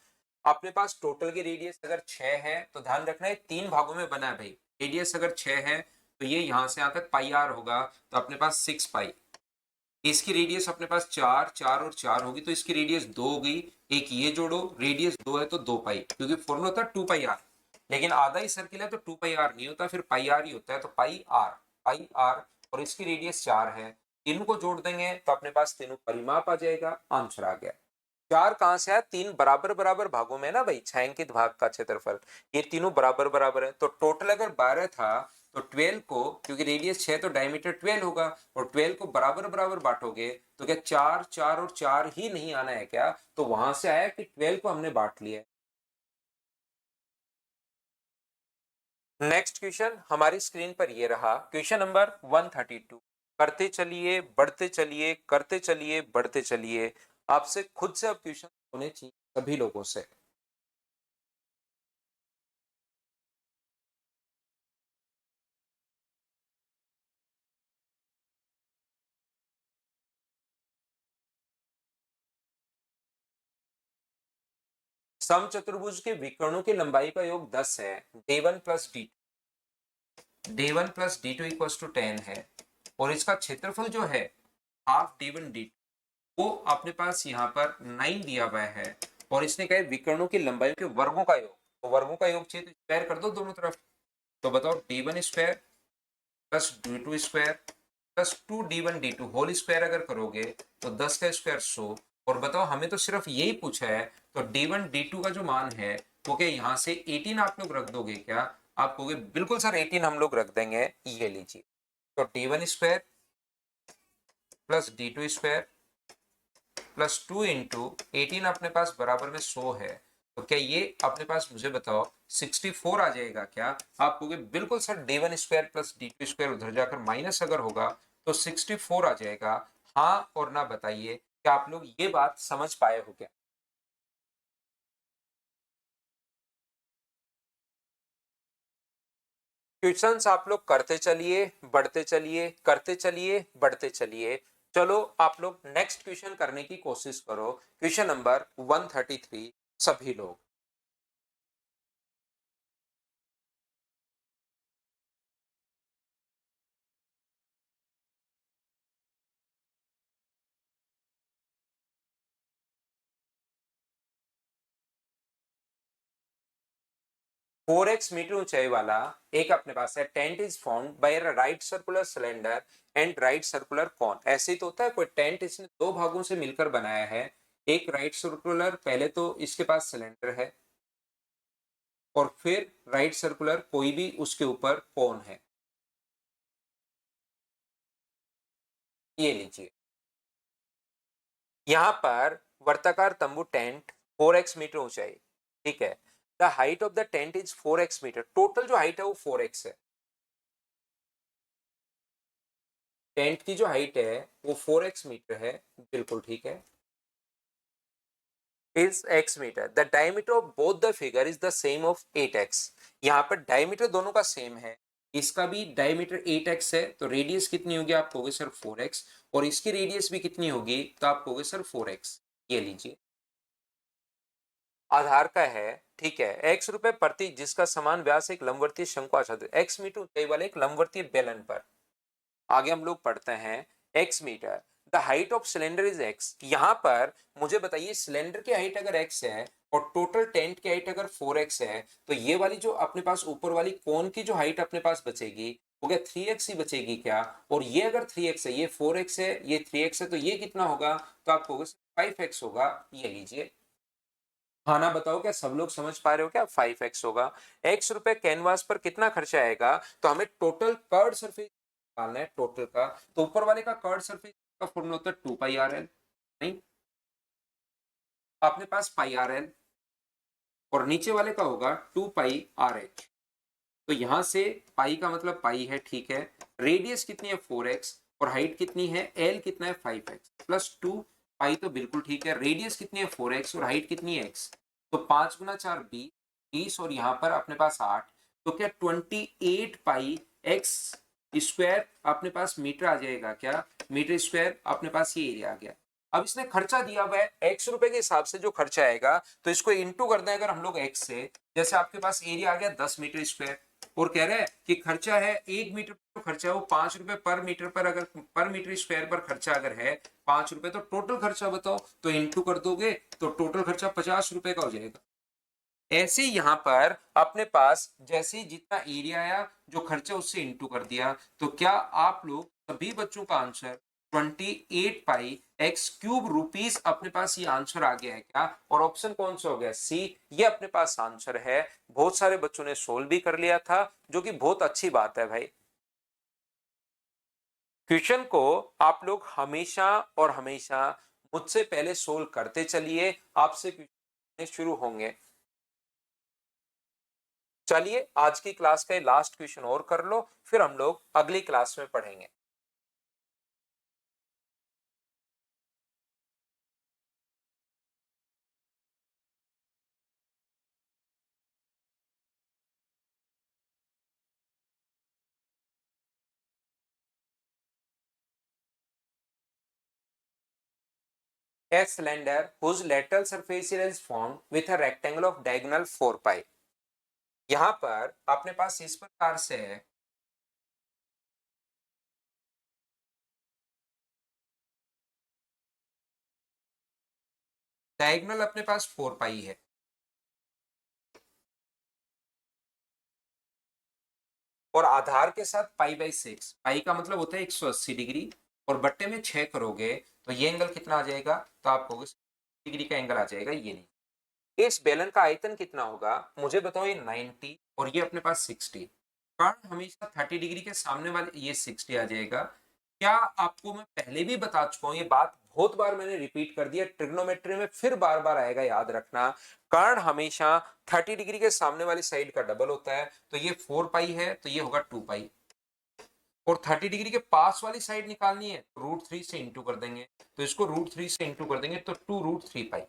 [SPEAKER 1] अपने पास टोटल की रेडियस अगर 6 है तो ध्यान रखना है तीन भागों में बना है भाई। रेडियस अगर 6 है तो ये यहां से यहां तक पाई आर होगा, तो अपने पास 6 पाई। इसकी रेडियस अपने पास 4 4 और 4 होगी, तो इसकी रेडियस 2 हो गई। एक ये जोड़ो, रेडियस 2 है तो 2 पाई, क्योंकि फॉर्मूला था 2 पाई आर। लेकिन आधा ही सर्किल है तो 2 पाई आर नहीं होता, फिर पाई आर ही होता है। तो पाई आर और इसकी रेडियस 4 है, तीनों को जोड़ देंगे तो अपने पास तीनों परिमाप आ जाएगा, आंसर आ गया। 4 कहां से आया? 3 बराबर बराबर भागों में ना भाई, छायांकित भाग का क्षेत्रफल, ये तीनों बराबर बराबर है। तो टोटल अगर 12 था तो 12 को, क्योंकि रेडियस 6 तो डायमीटर 12 होगा, और 12 को बराबर बराबर बांटोगे तो क्या 4 4 और 4 ही नहीं आना है क्या? तो वहां से आया कि 12 को हमने बांट लिया। नेक्स्ट क्वेश्चन हमारी स्क्रीन पर ये रहा, क्वेश्चन नंबर 132। करते चलिए, बढ़ते चलिए, करते चलिए, बढ़ते चलिए। आपसे खुद से अब क्वेश्चन होने चाहिए सभी लोगों से। समचतुर्भुज के विकर्णों की लंबाई का योग 10 है। d1 plus d2 equal to 10 है, और इसका क्षेत्रफल जो है हाफ d1 d2, वो अपने पास यहाँ पर 9 दिया हुआ है, और इसने कहा विकर्णों की लंबाई के वर्गों का योग। तो वर्गों का योग चाहिए तो स्क्वायर कर दो दोनों तरफ। तो बताओ d1 square plus d2 square plus 2d1 d2 whole square अगर करोगे तो 10 का स्क्वायर 100। और बताओ हमें तो सिर्फ यही पूछा है, तो d1 d2 का जो मान है वो क्या यहाँ से 18 आप लोग रख दोगे क्या? आप कहोगे बिल्कुल सर 18 हम लोग रख देंगे। ये लीजिए, तो d1 square plus d2 square plus 2 into 18 अपने पास बराबर में 100 है। तो क्या ये अपने पास, मुझे बताओ, 64 आ जाएगा क्या? आप कहोगे बिल्कुल sir d1 square plus d2 square उधर जाकर माइनस अगर होगा तो 64 आ जाएगा। हाँ और ना बताइए, क्या आप लोग ये बात समझ पाए हो क्या? क्वेश्चंस आप लोग करते चलिए, बढ़ते चलिए, करते चलिए, बढ़ते चलिए। चलो आप लोग नेक्स्ट क्वेश्चन करने की कोशिश करो, क्वेश्चन नंबर 133 सभी लोग। 4x मीटर ऊंचाई वाला एक अपने पास है tent is found by a right circular cylinder and right circular cone. ऐसे ही तो होता है, कोई टेंट इसने दो भागों से मिलकर बनाया है, एक राइट सर्कुलर, पहले तो इसके पास सिलेंडर है, और फिर राइट सर्कुलर कोई भी उसके ऊपर कॉन है। ये लीजिए, यहां पर वर्ताकार तंबू टेंट 4x मीटर ऊंचाई, ठीक है। The height of the tent is 4x metre, total जो हाइट है वो 4x है। टेंट की जो हाइट है वो 4x मीटर है, बिल्कुल ठीक है, is x metre. The diameter of both the figure is the same of 8x। यहाँ पर डायमीटर दोनों का सेम है, इसका भी डायमीटर 8x है, तो रेडियस कितनी होगी? आप कहोगे सर 4x, और इसकी रेडियस भी कितनी होगी? तो आप कहोगे सर 4x। ये लीजिए, आधार का है, ठीक है, x रुपए प्रति जिसका समान व्यास एक लंबवर्तीय शंकु आच्छादित, x मीटर ऊंचाई वाले एक लंबवर्तीय बेलन पर। आगे हम लोग पढ़ते हैं x metre. The height of cylinder is x। यहां पर मुझे बताइए, सिलेंडर की हाइट अगर x है और टोटल टेंट की हाइट अगर 4x है, तो ये वाली जो अपने पास ऊपर वाली कोन की जो हाइट अपने पास बचेगी वो क्या 3x ही बचेगी क्या? और ये अगर 3x है, ये 4x है, ये 3x है, तो ये कितना होगा? तो आप कहोगे 5x होगा। ये लीजिए, हाँ ना बताओ, क्या सब लोग समझ पा रहे हो क्या? 5x होगा। x रुपए कैनवास पर कितना खर्चा आएगा? तो हमें टोटल कर्ड सरफेस निकालना है, टोटल का। तो ऊपर वाले का कर्ड सरफेस का फॉर्मूला होता है 2 पाई आर एल, नहीं, अपने पास पाई आर एल, और नीचे वाले का होगा 2 पाई आर एच। तो यहां से पाई का मतलब पाई है, ठीक है। रेडियस कितनी है 4x, और हाइट कितनी है, एल कितना है 5x प्लस 2 पाई, तो बिल्कुल ठीक है। रेडियस कितनी है 4x और हाइट कितनी है x, तो 5 गुना 4 20, और यहाँ पर अपने पास 8, तो क्या 28 पाई x स्क्वायर अपने पास मीटर आ जाएगा क्या? मीटर स्क्वायर अपने पास ये एरिया आ गया। अब इसने खर्चा दिया हुआ है x रुपए के हिसाब से जो खर्चा आएगा, तो इसको इंटू कर दें अगर हम लोग x से, जैसे आपके पास एरिया आ गया 10 मीटर स्क्वायर, और कह रहे हैं कि खर्चा है 1 मीटर पर, खर्चा है वो 5 रुपए पर मीटर पर, अगर पर मीटर स्क्वायर पर खर्चा अगर है 5 रुपए, तो टोटल खर्चा बताओ, तो इंटू कर दोगे तो टोटल खर्चा 50 रुपए का हो जाएगा। ऐसे यहाँ पर अपने पास जैसे ही जितना एरिया आया जो खर्चा उससे इंटू कर दिया, तो क्या आप लोग सभी बच्चों का आंसर 28 पाई एक्स क्यूब रुपीस अपने पास ये आंसर आ गया है क्या? और ऑप्शन कौन सा हो गया? सी, ये अपने पास आंसर है। बहुत सारे बच्चों ने सोल्व भी कर लिया था, जो कि बहुत अच्छी बात है भाई। क्वेश्चन को आप लोग हमेशा और हमेशा मुझसे पहले सोल्व करते चलिए, आपसे क्वेश्चन शुरू होंगे। चलिए आज की क्लास का लास्ट क्वेश्चन और कर लो, फिर हम लोग अगली क्लास में पढ़ेंगे। A cylinder whose lateral surface is formed with a rectangle of diagonal 4 pi। यहां पर अपने पास इस प्रकार से है, डायगोनल अपने पास 4 पाई है और आधार के साथ पाई बाई 6। पाई का मतलब होता है 180 डिग्री, और बट्टे में 6 करोगे तो ये एंगल कितना आ जाएगा? तो आप कहोगे डिग्री का एंगल आ जाएगा। ये नहीं, इस बेलन का आयतन कितना होगा मुझे बताओ? ये 90 और ये अपने पास 60। कर्ण हमेशा 30 डिग्री के सामने वाले, ये 60 आ जाएगा। क्या आपको मैं पहले भी बता चुका हूं, ये बात बहुत बार मैंने रिपीट कर दिया, ट्रिग्नोमेट्री में फिर बार बार आएगा, याद रखना। कर्ण हमेशा 30 डिग्री के सामने वाली साइड का डबल होता है, तो ये 4 पाई है तो ये होगा 2 पाई। और 30 डिग्री के पास वाली साइड निकालनी है, √3 से इंटू कर देंगे, तो इसको √3 से इंटू कर देंगे तो 2√3 पाई।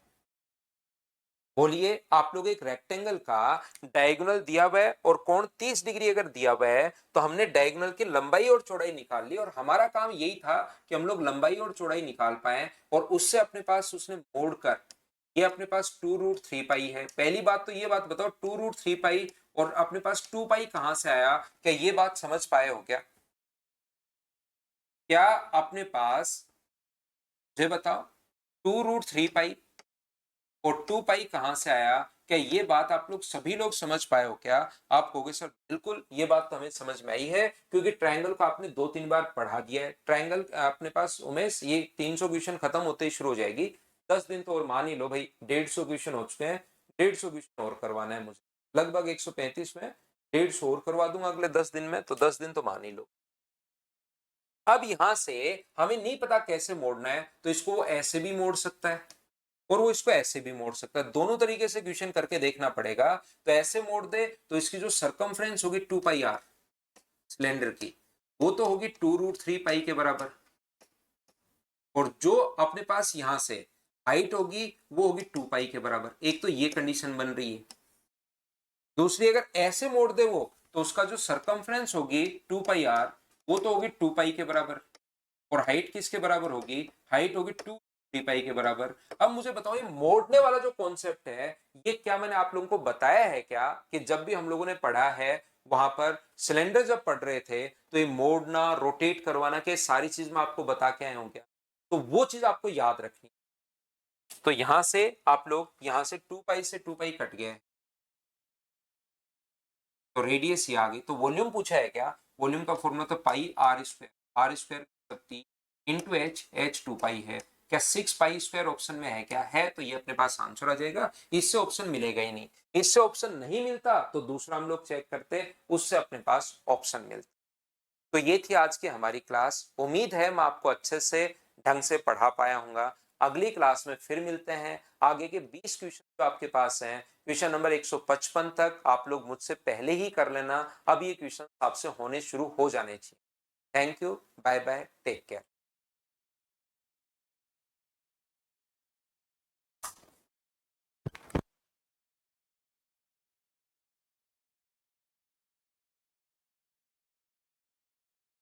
[SPEAKER 1] बोलिए, आप लोग एक रेक्टेंगल का डायगोनल दिया हुआ है और कोण 30 डिग्री अगर दिया हुआ है, तो हमने डायगोनल की लंबाई और चौड़ाई निकाल ली, और हमारा काम यही था कि हम लोग लंबाई और चौड़ाई निकाल पाए, और उससे अपने पास उसने मोड़कर ये अपने पास 2√3 पाई है। पहली बात तो ये बात बताओ, 2√3 पाई और अपने पास 2 पाई कहां से आया? क्या ये बात समझ पाए हो क्या? क्या अपने पास, मुझे बताओ, 2√3 पाई और 2 पाई कहां से आया? क्या ये बात आप लोग सभी लोग समझ पाए हो क्या? आप कहोगे सर बिल्कुल ये बात तो हमें समझ में आई है, क्योंकि ट्रायंगल को आपने 2-3 बार पढ़ा दिया है। ट्रायंगल अपने पास उमेश, ये 300 क्वेश्चन खत्म होते ही शुरू हो जाएगी। 10 दिन तो और मान ही लो भाई, 150 क्वेश्चन हो चुके हैं, 150 क्वेश्चन और करवाना है मुझे, लगभग 135 में 150 और करवा दूंगा अगले 10 दिन में, तो 10 दिन तो मान ही लो। अब यहां से हमें नहीं पता कैसे मोड़ना है, तो इसको वो ऐसे भी मोड़ सकता है और वो इसको ऐसे भी मोड़ सकता है। दोनों तरीके से क्वेश्चन करके देखना पड़ेगा। तो ऐसे मोड़ दे तो इसकी जो सरकमफ्रेंस होगी 2 पाई आर सिलेंडर की, वो तो होगी 2√3 पाई के बराबर, और जो अपने पास यहां से हाइट होगी वो होगी 2 पाई के बराबर। एक तो ये कंडीशन बन रही है। दूसरी, अगर ऐसे मोड़ दे वो, तो उसका जो सरकमफ्रेंस होगी 2 पाई आर, वो तो होगी 2 पाई के बराबर, और हाइट किसके बराबर होगी? हाइट होगी 2 पाई के बराबर। अब मुझे बताओ, ये मोड़ने वाला जो कॉन्सेप्ट है, ये क्या मैंने आप लोगों को बताया है क्या कि जब भी हम लोगों ने पढ़ा है वहां पर सिलेंडर जब पढ़ रहे थे, तो ये मोड़ना, रोटेट करवाना, के सारी चीज मैं आपको बता के आया हूं क्या? तो वो चीज आपको याद रखनी। तो यहां से आप लोग, यहां से 2 पाई से 2 पाई कट गए, तो रेडियस ये आ गई। तो वॉल्यूम पूछा है क्या? वॉल्यूम का फॉर्मूला तो pi r square, r square 30 into h, h 2 pi है। क्या 6 पाई स्क्वायर ऑप्शन में है क्या? है, तो ये अपने पास आंसर आ जाएगा। इससे ऑप्शन मिलेगा ही नहीं। इससे ऑप्शन नहीं मिलता तो दूसरा हम लोग चेक करते, उससे अपने पास ऑप्शन मिलता। तो ये थी आज की हमारी क्लास। उम्मीद है मैं आपको अच्छे से ढंग से पढ़ा पाया हूँ। अगली क्लास में फिर मिलते हैं। आगे के 20 क्वेश्चन जो आपके पास हैं, क्वेश्चन नंबर 155 तक आप लोग मुझसे पहले ही कर लेना। अब ये क्वेश्चन आपसे होने शुरू हो जाने चाहिए। Thank you, bye bye, take care.